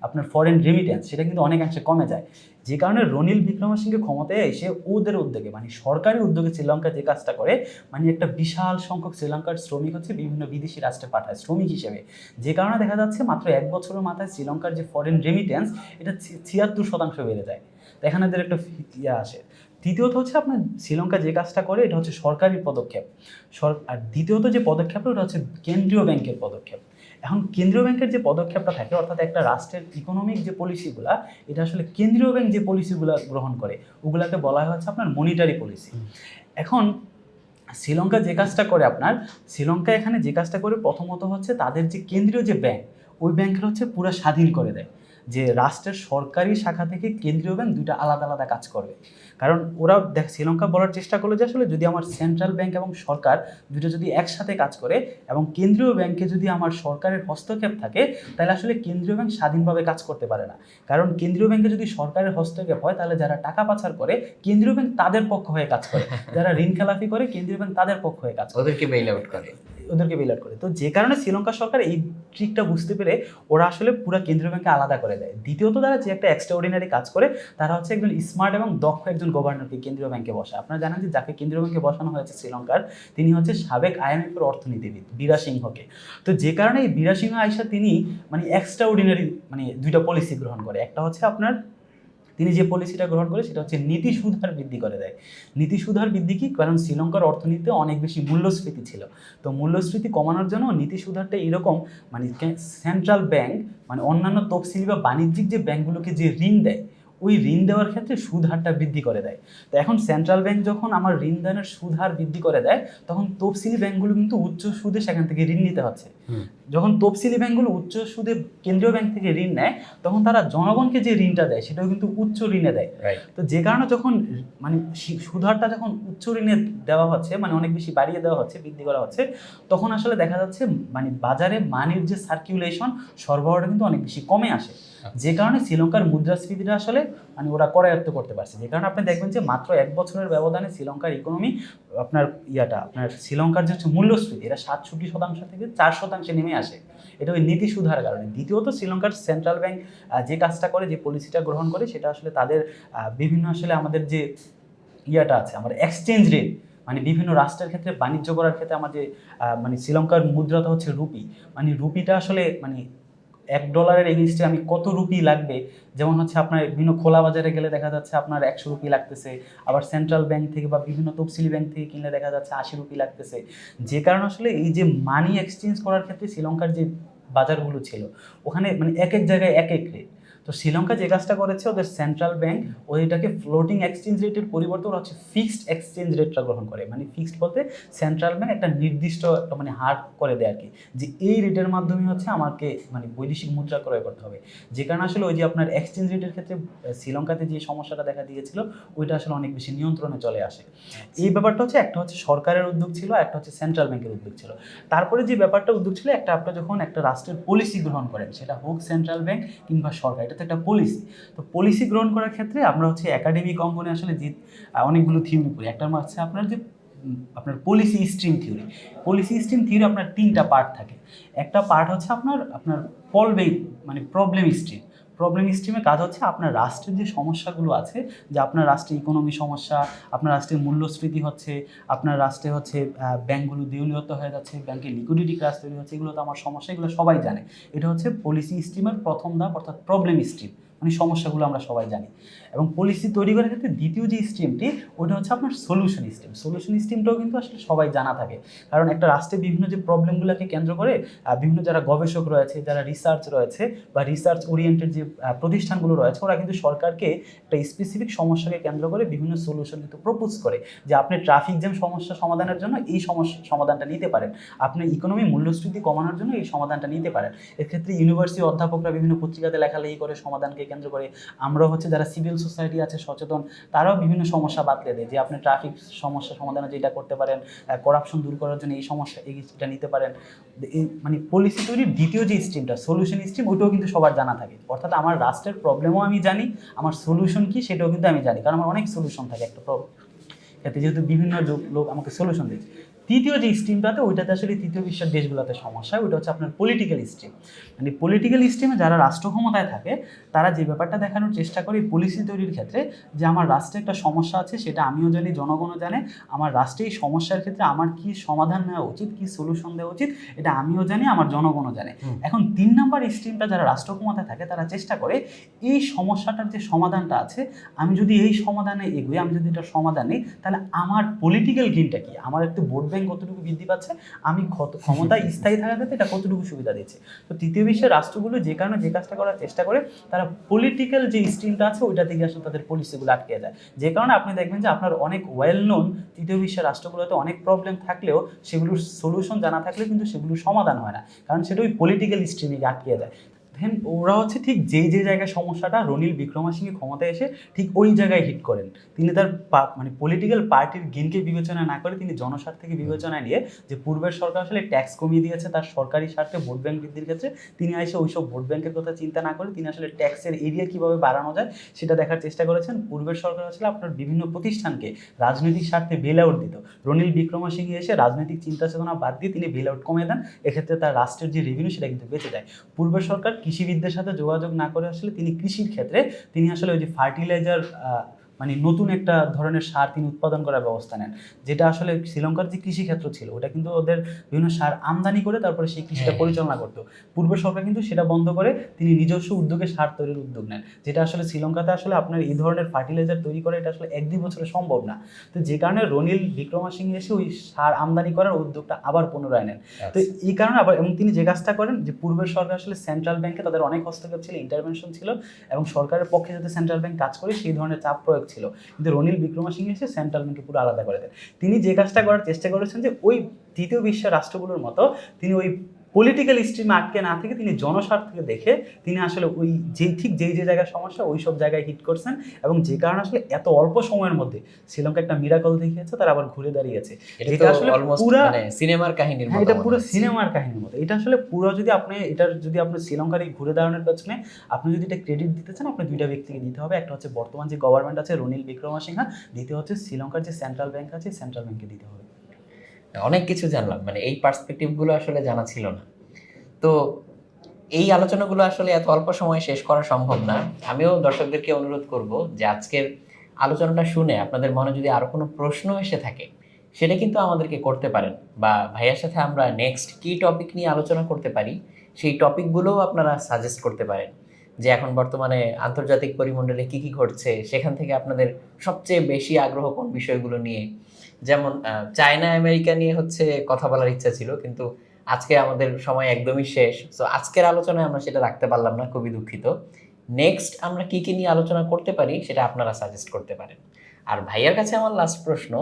আপনার ফরেন রেমিটেন্স সেটা কিন্তু অনেকাংশে কমে যায়, যে কারণে রনিল বিক্রমসিংহে ক্ষমতায় এসে ওদের উদ্যোগে মানে সরকারি উদ্যোগে শ্রীলঙ্কা যে কাজটা করে মানে একটা বিশাল সংখ্যক শ্রীলঙ্কার শ্রমিক হচ্ছে বিভিন্ন বিদেশি রাষ্ট্রে পাঠায় শ্রমিক হিসেবে, যে কারণে দেখা যাচ্ছে মাত্র 1 বছরের মাথায় শ্রীলঙ্কার যে ফরেন রেমিটেন্স এটা 76% বেড়ে যায়। তো এখানে এদের একটা আসে। তৃতীয়ত হচ্ছে আপনার শ্রীলঙ্কা যে কাজটা করে এটা হচ্ছে সরকারি পদক্ষেপ, আর দ্বিতীয়ত যে পদক্ষেপটা ওটা হচ্ছে কেন্দ্রীয় ব্যাংকের পদক্ষেপ। এখন কেন্দ্রীয় ব্যাংকের যে পদক্ষেপটা থাকে অর্থাৎ একটা রাষ্ট্রের ইকোনমিক যে পলিসিগুলা এটা আসলে কেন্দ্রীয় ব্যাংক যে পলিসিগুলো গ্রহণ করে ওগুলাকে বলা হয় হচ্ছে আপনার মনিটারি পলিসি। এখন শ্রীলঙ্কা যে কাজটা করে আপনার শ্রীলঙ্কা এখানে যে কাজটা করে প্রথমত হচ্ছে তাদের যে কেন্দ্রীয় যে ব্যাংক ওই ব্যাংকের হচ্ছে পুরো স্বাধীন করে দেয়, যে রাষ্ট্রের সরকারি শাখা থেকে কেন্দ্রীয় ব্যাংক দুইটা আলাদা আলাদা কাজ করবে। কারণ ওরা শ্রীলঙ্কা বলার চেষ্টা করলো যে আসলে যদি আমার সেন্ট্রাল ব্যাংক এবং সরকার দুটো যদি একসাথে কাজ করে এবং কেন্দ্রীয় ব্যাংকে যদি আমার সরকারের হস্তক্ষেপ থাকে তাহলে আসলে কেন্দ্রীয় ব্যাংক স্বাধীনভাবে কাজ করতে পারে না। কারণ কেন্দ্রীয় ব্যাংকে যদি সরকারের হস্তক্ষেপ হয় তাহলে যারা টাকা পাচার করে কেন্দ্রীয় ব্যাংক তাদের পক্ষ হয়ে কাজ করে, যারা ঋণ খেলাপি করে কেন্দ্রীয় ব্যাংক তাদের পক্ষ হয়ে কাজ করে, ওদেরকে বেইল আউট করে। তো যে কারণে শ্রীলঙ্কা সরকার এই ট্রিকটা বুঝতে পেরে ওরা আসলে পুরো কেন্দ্রীয় ব্যাংকে আলাদা করে দেয়। দ্বিতীয়ত তারা যে একটা এক্সট্রাঅর্ডিনারি কাজ করে তারা হচ্ছে একজন স্মার্ট এবং দক্ষ একজন গভর্নরকে কেন্দ্রীয় ব্যাংকে বসে। আপনারা জানেন যে যাকে কেন্দ্রীয় ব্যাংকে বসানো হয়েছে শ্রীলঙ্কার তিনি হচ্ছে সাবেক IMF এর অর্থনীতিবিদ বীরা সিংহকে। তো যে কারণে এই বীরা সিংহ আইসা তিনি মানে এক্সট্রাঅর্ডিনারি মানে দুইটা পলিসি গ্রহণ করে। একটা হচ্ছে আপনার তিনি যে পলিসিটা গ্রহণ করে সেটা হচ্ছে নীতি সুদহার বৃদ্ধি করে দেয়। নীতি সুদহার বৃদ্ধি কি, কারণ শ্রীলঙ্কার অর্থনীতিতে অনেক বেশি মূল্যস্ফীতি ছিল, তো মূল্যস্ফীতি কমানোর জন্য নীতি সুদহারটা এরকম মানে সেন্ট্রাল ব্যাংক মানে অন্যান্য তফসিলি বা বাণিজ্যিক যে ব্যাংকগুলোকে যে ঋণ দেয় ওই ঋণ দেওয়ার ক্ষেত্রে সুদ হারটা বৃদ্ধি করে দেয়। তো এখন সেন্ট্রাল ব্যাংক যখন আমার ঋণ দানের সুদ হার বৃদ্ধি করে দেয় তখন তফসিলি ব্যাংকগুলো কিন্তু উচ্চ সুদে সেখান থেকে ঋণ নিতে হচ্ছে। যখন তফসিলি ব্যাংকগুলো উচ্চ সুদে কেন্দ্রীয় ব্যাংক থেকে ঋণ নেয় তখন তারা জনগণকে যে ঋণটা দেয় সেটাও কিন্তু উচ্চ ঋণে দেয়। তো যে কারণে যখন মানে সুদ হারটা যখন উচ্চ ঋণে দেওয়া হচ্ছে মানে অনেক বেশি বাড়িয়ে দেওয়া হচ্ছে বৃদ্ধি করা হচ্ছে তখন আসলে দেখা যাচ্ছে মানে বাজারে মানির যে সার্কুলেশন সরবরাহটা কিন্তু অনেক বেশি কমে আসে, যে কারণে শ্রীলঙ্কার মুদ্রাস্ফীতিটা আসলে মানে ওরা করায়ত্ত করতে পারছে। যে কারণে আপনি দেখবেন যে মাত্র 1 বছরের ব্যবধানে শ্রীলঙ্কার ইকোনমি আপনার আপনার শ্রীলঙ্কার যে হচ্ছে মূল্যস্ফীতি এটা 67% থেকে 4% নেমে আসে, এটা ওই নীতি সুধার কারণে। দ্বিতীয়ত শ্রীলঙ্কার সেন্ট্রাল ব্যাংক যে কাজটা করে যে পলিসিটা গ্রহণ করে সেটা আসলে তাদের বিভিন্ন আসলে আমাদের যে আছে আমার এক্সচেঞ্জ রেট মানে বিভিন্ন রাষ্ট্রের ক্ষেত্রে বাণিজ্য করার ক্ষেত্রে আমার যে মানে শ্রীলঙ্কার মুদ্রাটা হচ্ছে রুপি, মানে রুপিটা আসলে মানে $1 এগেইনস্টে আমি কত রুপি লাগবে, যেমন হচ্ছে আপনার বিভিন্ন খোলা বাজারে গেলে দেখা যাচ্ছে আপনার 100 রুপি লাগতেছে, আবার সেন্ট্রাল ব্যাংক থেকে বা বিভিন্ন তফসিলি ব্যাংক থেকে কিনলে দেখা যাচ্ছে 80 রুপি লাগতেছে। যে কারণে আসলে এই যে মানি এক্সচেঞ্জ করার ক্ষেত্রে শ্রীলঙ্কার যে বাজারগুলো ছিল ওখানে মানে এক এক জায়গায় এক এক রেট। তো শ্রীলঙ্কা যে কাজটা করেছে ওদের সেন্ট্রাল ব্যাংক ওইটাকে ফ্লোটিং এক্সচেঞ্জ রেটের পরিবর্তে ওরা হচ্ছে ফিক্সড এক্সচেঞ্জ রেটটা গ্রহণ করে, মানে ফিক্সড বলতে সেন্ট্রাল ব্যাংক একটা নির্দিষ্ট একটা মানে হার করে দেয় আর কি, যে এই রেটের মাধ্যমে হচ্ছে আমাকে মানে বৈদেশিক মুদ্রা ক্রয় করতে হবে। যে কারণে আসলে ওই যে আপনার এক্সচেঞ্জ রেটের ক্ষেত্রে শ্রীলঙ্কাতে যে সমস্যাটা দেখা দিয়েছিল ওইটা আসলে অনেক বেশি নিয়ন্ত্রণে চলে আসে। এই ব্যাপারটা হচ্ছে একটা হচ্ছে সরকারের উদ্যোগ ছিল, একটা হচ্ছে সেন্ট্রাল ব্যাংকের উদ্যোগ ছিল। তারপরে যে ব্যাপারটা উদ্যোগ ছিল একটা আপনার যখন একটা রাষ্ট্রের পলিসি গ্রহণ করেন সেটা হোক সেন্ট্রাল ব্যাংক কিংবা সরকার, এটা তো একটা পলিসি। তো পলিসি গ্রহণ করার ক্ষেত্রে আমরা হচ্ছে একাডেমিক অঙ্গনে আসলে যে অনেকগুলো থিওরি পড়ি। একটা হচ্ছে আপনার যে আপনার policy stream theory. Policy stream theory আপনার 3টা পার্ট থাকে। একটা পার্ট হচ্ছে আপনার মানে প্রবলেম স্ট্রিম। প্রবলেম স্ট্রিমে কাজ হচ্ছে আপনার রাষ্ট্রের যে সমস্যাগুলো আছে, যে আপনার রাষ্ট্রের ইকোনমি সমস্যা, আপনার রাষ্ট্রের মূল্যস্ফীতি হচ্ছে, আপনার রাষ্ট্রে হচ্ছে ব্যাংকগুলো দেউলিয়ত হয়ে যাচ্ছে, ব্যাংকের লিকুইডিটি ক্রাইসিস তৈরি হচ্ছে, এগুলো তো আমার সমস্যা, এগুলো সবাই জানে। এটা হচ্ছে পলিসি স্ট্রিমের প্রথম ধাপ অর্থাৎ প্রবলেম স্ট্রিম, মানে সমস্যাগুলো আমরা সবাই জানি। এবং পলিসি তৈরি করার ক্ষেত্রে দ্বিতীয় যে স্ট্রিমটি ওটা হচ্ছে আপনার সলিউশন স্ট্রিম। সলিউশন স্ট্রিমটাও কিন্তু আসলে সবাই জানা থাকে, কারণ একটা রাষ্ট্রে বিভিন্ন যে প্রবলেমগুলোকে কেন্দ্র করে বিভিন্ন যারা গবেষক রয়েছে, যারা রিসার্চ রয়েছে বা রিসার্চ ওরিয়েন্টেড যে প্রতিষ্ঠানগুলো রয়েছে ওরা কিন্তু সরকারকে একটা স্পেসিফিক সমস্যাকে কেন্দ্র করে বিভিন্ন সলিউশন কিন্তু প্রপোজ করে, যে আপনি ট্রাফিক জ্যাম সমস্যা সমাধানের জন্য এই সমস্যা সমাধানটা নিতে পারেন, আপনি ইকোনমি মূল্যস্ফীতি কমানোর জন্য এই সমাধানটা নিতে পারেন। এক্ষেত্রে ইউনিভার্সিটি অধ্যাপকরা বিভিন্ন পত্রিকাতে লেখালেখি করে সমাধানকে কেন্দ্র করে। আমরাও হচ্ছে যারা সিভিল সোসাইটি আছে সচেতন তারাও বিভিন্ন সমস্যা বাতলে দেয়, যে আপনি ট্রাফিক সমস্যা সমাধানে যেটা করতে পারেন, করাপশন দূর করার জন্য এই সমস্যা এইটা নিতে পারেন। এই মানে পলিসি তৈরির দ্বিতীয় যে স্ট্রিমটা সলিউশন স্ট্রিম ওইটাও কিন্তু সবার জানা থাকে, অর্থাৎ আমার রাষ্ট্রের প্রবলেমও আমি জানি, আমার সলিউশন কি সেটাও কিন্তু আমি জানি, কারণ আমার অনেক সলিউশন থাকে একটা প্রবলেম ক্ষেত্রে, যেহেতু বিভিন্ন লোক আমাকে সলিউশন দিচ্ছে। তৃতীয় যে স্ট্রিমটাতে ওইটাতে আসলে তৃতীয় বিশ্বের দেশগুলোতে সমস্যা, ওইটা হচ্ছে আপনার পলিটিক্যাল স্ট্রিম। মানে পলিটিক্যাল স্ট্রিমে যারা রাষ্ট্র ক্ষমতায় থাকে তারা যে ব্যাপারটা দেখানোর চেষ্টা করে পলিসি তৈরির ক্ষেত্রে, যে আমার রাষ্ট্রে একটা সমস্যা আছে, সেটা আমিও জানি, জনগণও জানে, আমার রাষ্ট্রে এই সমস্যার ক্ষেত্রে আমার কি সমাধান নেওয়া উচিত, কি সলিউশন দেওয়া উচিত, এটা আমিও জানি, আমার জনগণও জানে। এখন 3 নাম্বার স্ট্রিমটা যারা রাষ্ট্র ক্ষমতায় থাকে তারা চেষ্টা করে এই সমস্যাটার যে সমাধানটা আছে, আমি যদি এই সমাধানে এগোই, আমি যদি এটা সমাধান নিই, তাহলে আমার পলিটিক্যাল গেইনটা কি, আমার একটু ভোট ব্যাংক কতটুকু বৃদ্ধি পাচ্ছে, আমি ক্ষমতায় স্থায়ী থাকার ক্ষেত্রে এটা কতটুকু সুবিধা দিচ্ছে। তো তৃতীয় বিশ্বের রাষ্ট্রগুলো যে কারণে যে কাজটা করার চেষ্টা করে, তারা পলিটিক্যাল যে স্ট্রিমটা আছে ওইটা থেকে আসলে তাদের পলিসিগুলো আটকে যায়। যে কারণে আপনি দেখবেন যে আপনার অনেক ওয়েল নোন তৃতীয় বিশ্বের রাষ্ট্রগুলোতে অনেক প্রবলেম থাকলেও সেগুলোর সলিউশন জানা থাকলেও কিন্তু সেগুলোর সমাধান হয় না, কারণ সেটা ওই পলিটিক্যাল স্ট্রিমে আটকে যায়। দেন ওরা হচ্ছে ঠিক যেই যে জায়গায় সমস্যাটা, রনিল বিক্রমসিংহে ক্ষমতায় এসে ঠিক ওই জায়গায় হিট করেন। তিনি তার মানে পলিটিক্যাল পার্টির গেইনকে বিবেচনা না করে তিনি জনস্বার্থকে বিবেচনায় নিয়ে, যে পূর্বের সরকার আসলে ট্যাক্স কমিয়ে দিয়েছে তার সরকারি স্বার্থে ভোট ব্যাংক বৃদ্ধির ক্ষেত্রে, তিনি এসে ওইসব ভোট ব্যাংকের কথা চিন্তা না করে তিনি আসলে ট্যাক্সের এরিয়া কীভাবে বাড়ানো যায় সেটা দেখার চেষ্টা করেছেন। পূর্বের সরকার আসলে আপনার বিভিন্ন প্রতিষ্ঠানকে রাজনৈতিক স্বার্থে বেল আউট দিত, রনিল বিক্রমসিংহে এসে রাজনৈতিক চিন্তা চেতনা বাদ দিয়ে তিনি বেল আউট কমিয়ে দেন, এক্ষেত্রে তার রাষ্ট্রের যে রেভিনিউ সেটা কিন্তু বেঁচে যায়। পূর্বের সরকার কৃষিবিদদের সাথে যোগাযোগ না করে আসলে তিনি কৃষির ক্ষেত্রে তিনি আসলে ওই যে ফার্টিলাইজার মানে নতুন একটা ধরনের সার তিনি উৎপাদন করার ব্যবস্থা নেন, যেটা আসলে শ্রীলঙ্কার যে কৃষিক্ষেত্র ছিল ওটা কিন্তু ওদের বিভিন্ন সার আমদানি করে তারপরে সেই কৃষিটা পরিচালনা করতো। পূর্বের সরকার কিন্তু সেটা বন্ধ করে তিনি নিজস্ব উদ্যোগে সার তৈরির উদ্যোগ নেন, যেটা আসলে শ্রীলঙ্কাতে আসলে আপনার এই ধরনের ফার্টিলাইজার তৈরি করে এটা আসলে 1-2 বছরে সম্ভব না। তো যে কারণে রনিল বিক্রমসিংহে এসে ওই সার আমদানি করার উদ্যোগটা আবার পুনরায় নেন। তো এই কারণে আবার, এবং তিনি যে কাজটা করেন, যে পূর্বের সরকার আসলে সেন্ট্রাল ব্যাংকে তাদের অনেক হস্তক্ষেপ ছিল, ইন্টারভেনশন ছিল, এবং সরকারের পক্ষে যাতে সেন্ট্রাল ব্যাংক কাজ করে সেই ধরনের চাপ প্রয়োগ ছিল, কিন্তু রনিল বিক্রমসিংহে এসে সেন্ট্রাল ব্যাংকে পুরো আলাদা করে দেন। তিনি যে কাজটা করার চেষ্টা করেছেন যে ওই তৃতীয় বিশ্বের রাষ্ট্রগুলোর মতো তিনি ওই পলিটিক্যাল স্ট্রিমে আটকে না থেকে তিনি জনস্বার্থকে দেখে তিনি আসলে ওই ঠিক যেই যে জায়গায় সমস্যা ওই সব জায়গায় হিট করছেন, এবং যে কারণে আসলে এত অল্প সময়ের মধ্যে শ্রীলঙ্কা একটা মিরাকল দেখিয়েছে, তারা আবার ঘুরে দাঁড়িয়েছে। এটা আসলে পুরো সিনেমার কাহিনীর মতো, এটা পুরো সিনেমার কাহিনীর মতো। এটা আসলে পুরো যদি আপনি শ্রীলঙ্কার এই ঘুরে দাঁড়ানোর পেছনে আপনি যদি এটা ক্রেডিট দিতে চান, আপনি 2টা ব্যক্তিকে দিতে হবে। একটা হচ্ছে বর্তমান যে গভর্নমেন্ট আছে রনিল বিক্রমসিংহে, দ্বিতীয় হচ্ছে শ্রীলঙ্কার যে সেন্ট্রাল ব্যাংক আছে সেন্ট্রাল ব্যাংকে দিতে হবে। অনেক কিছু জানলাম, মানে এই পার্সপেক্টিভগুলো আসলে জানা ছিল না। তো এই আলোচনাগুলো আসলে এত অল্প সময়ে শেষ করা সম্ভব না। আমিও দর্শকদেরকে অনুরোধ করব যে আজকের আলোচনাটা শুনে আপনাদের মনে যদি আরো কোনো প্রশ্ন এসে থাকে সেটা কিন্তু আমাদেরকে করতে পারেন, বা ভাইয়ার সাথে আমরা নেক্সট কি টপিক নিয়ে আলোচনা করতে পারি সেই টপিকগুলোও আপনারা সাজেস্ট করতে পারেন। যে এখন বর্তমানে আন্তর্জাতিক পরিমণ্ডলে কি কি ঘটছে, সেখান থেকে আপনাদের সবচেয়ে বেশি আগ্রহ কোন বিষয়গুলো নিয়ে। যেমন চায়না আমেরিকা নিয়ে হচ্ছে কথা বলার ইচ্ছা ছিল, কিন্তু আজকে আমাদের সময় একদমই শেষ। তো আজকের আলোচনায় আমরা সেটা রাখতে পারলাম না, খুবই দুঃখিত। নেক্সট আমরা কি কি নিয়ে আলোচনা করতে পারি সেটা আপনারা সাজেস্ট করতে পারেন। আর ভাইয়ার কাছে আমার লাস্ট প্রশ্ন,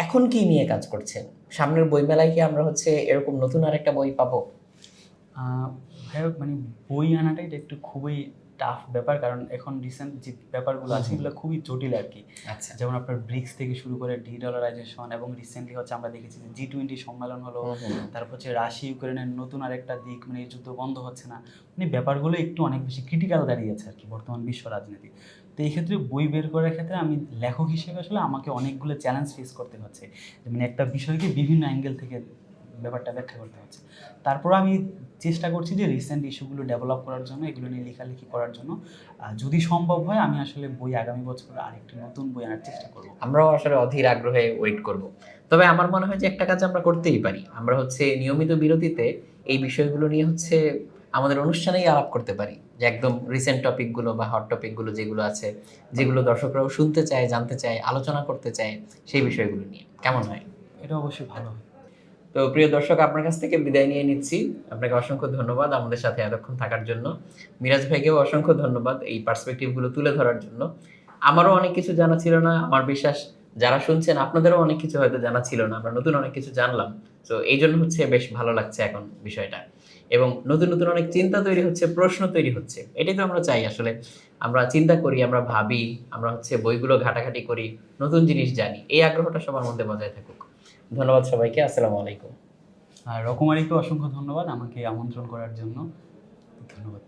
এখন কি নিয়ে কাজ করছেন? সামনের বইমেলায় কি আমরা হচ্ছে এরকম নতুন আরেকটা বই পাবো? ভাইয়া মানে বই আনাটা এটা একটু খুবই টাফ ব্যাপার, কারণ এখন রিসেন্ট যে ব্যাপারগুলো আছে এগুলো খুবই জটিল আর কি। আচ্ছা, যেমন আপনার ব্রিক্স থেকে শুরু করে ডি-ডলারাইজেশন, এবং রিসেন্টলি হচ্ছে আমরা দেখেছি যে G20 সম্মেলন হলো, তারপর হচ্ছে রাশিয়া ইউক্রেনের নতুন আরেকটা দিক, মানে এই যুদ্ধ বন্ধ হচ্ছে না, মানে ব্যাপারগুলো একটু অনেক বেশি ক্রিটিক্যাল দাঁড়িয়েছে আর কি বর্তমান বিশ্ব রাজনীতি। তো এই ক্ষেত্রে বই বের করার ক্ষেত্রে আমি লেখক হিসেবে আসলে আমাকে অনেকগুলো চ্যালেঞ্জ ফেস করতে হচ্ছে, মানে একটা বিষয়কে বিভিন্ন অ্যাঙ্গেল থেকে ব্যাপারটা ব্যাখ্যা করতে হচ্ছে। তারপর আমি চেষ্টা করছি যে রিসেন্ট ইস্যুগুলো ডেভেলপ করার জন্য, এগুলো নিয়ে লেখালেখি করার জন্য। যদি সম্ভব হয় আমি আসলে বই আগামী বছর আরেকটি নতুন বই আনার চেষ্টা করব। আমরাও আসলে অধীর আগ্রহে ওয়েট করব। তবে আমার মনে হয় যে একটা কাজ আমরা করতেই পারি, আমরা হচ্ছে নিয়মিত বিরতিতে এই বিষয়গুলো নিয়ে হচ্ছে আমাদের অনুষ্ঠানেই আলাপ করতে পারি, যে একদম রিসেন্ট টপিকগুলো বা হট টপিকগুলো যেগুলো আছে, যেগুলো দর্শকরাও শুনতে চায়, জানতে চায়, আলোচনা করতে চায়, সেই বিষয়গুলো নিয়ে কেমন হয়? এটা অবশ্যই ভালো হয়। তো প্রিয় দর্শক, আপনার কাছ থেকে বিদায় নিয়ে নিচ্ছি। আপনাকে অসংখ্য ধন্যবাদ আমাদের সাথে এতক্ষণ থাকার জন্য। মিরাজ ভাইকেও অসংখ্য ধন্যবাদ এই পার্সপেক্টিভগুলো তুলে ধরার জন্য। আমারও অনেক কিছু জানা ছিল না, আমার বিশ্বাস যারা শুনছেন আপনাদেরও অনেক কিছু হয়তো জানা ছিল না, আমরা নতুন অনেক কিছু জানলাম। তো এই জন্য হচ্ছে বেশ ভালো লাগছে এখন বিষয়টা, এবং নতুন নতুন অনেক চিন্তা তৈরি হচ্ছে, প্রশ্ন তৈরি হচ্ছে। এটাই তো আমরা চাই আসলে, আমরা চিন্তা করি, আমরা ভাবি, আমরা হচ্ছে বইগুলো ঘাটাঘাটি করি, নতুন জিনিস জানি, এই আগ্রহটা সবার মধ্যে বজায় থাকুক। ধন্যবাদ সবাইকে, আসসালামু আলাইকুম। আর রকমারিকে অসংখ্য ধন্যবাদ আমাকে আমন্ত্রণ করার জন্য। ধন্যবাদ।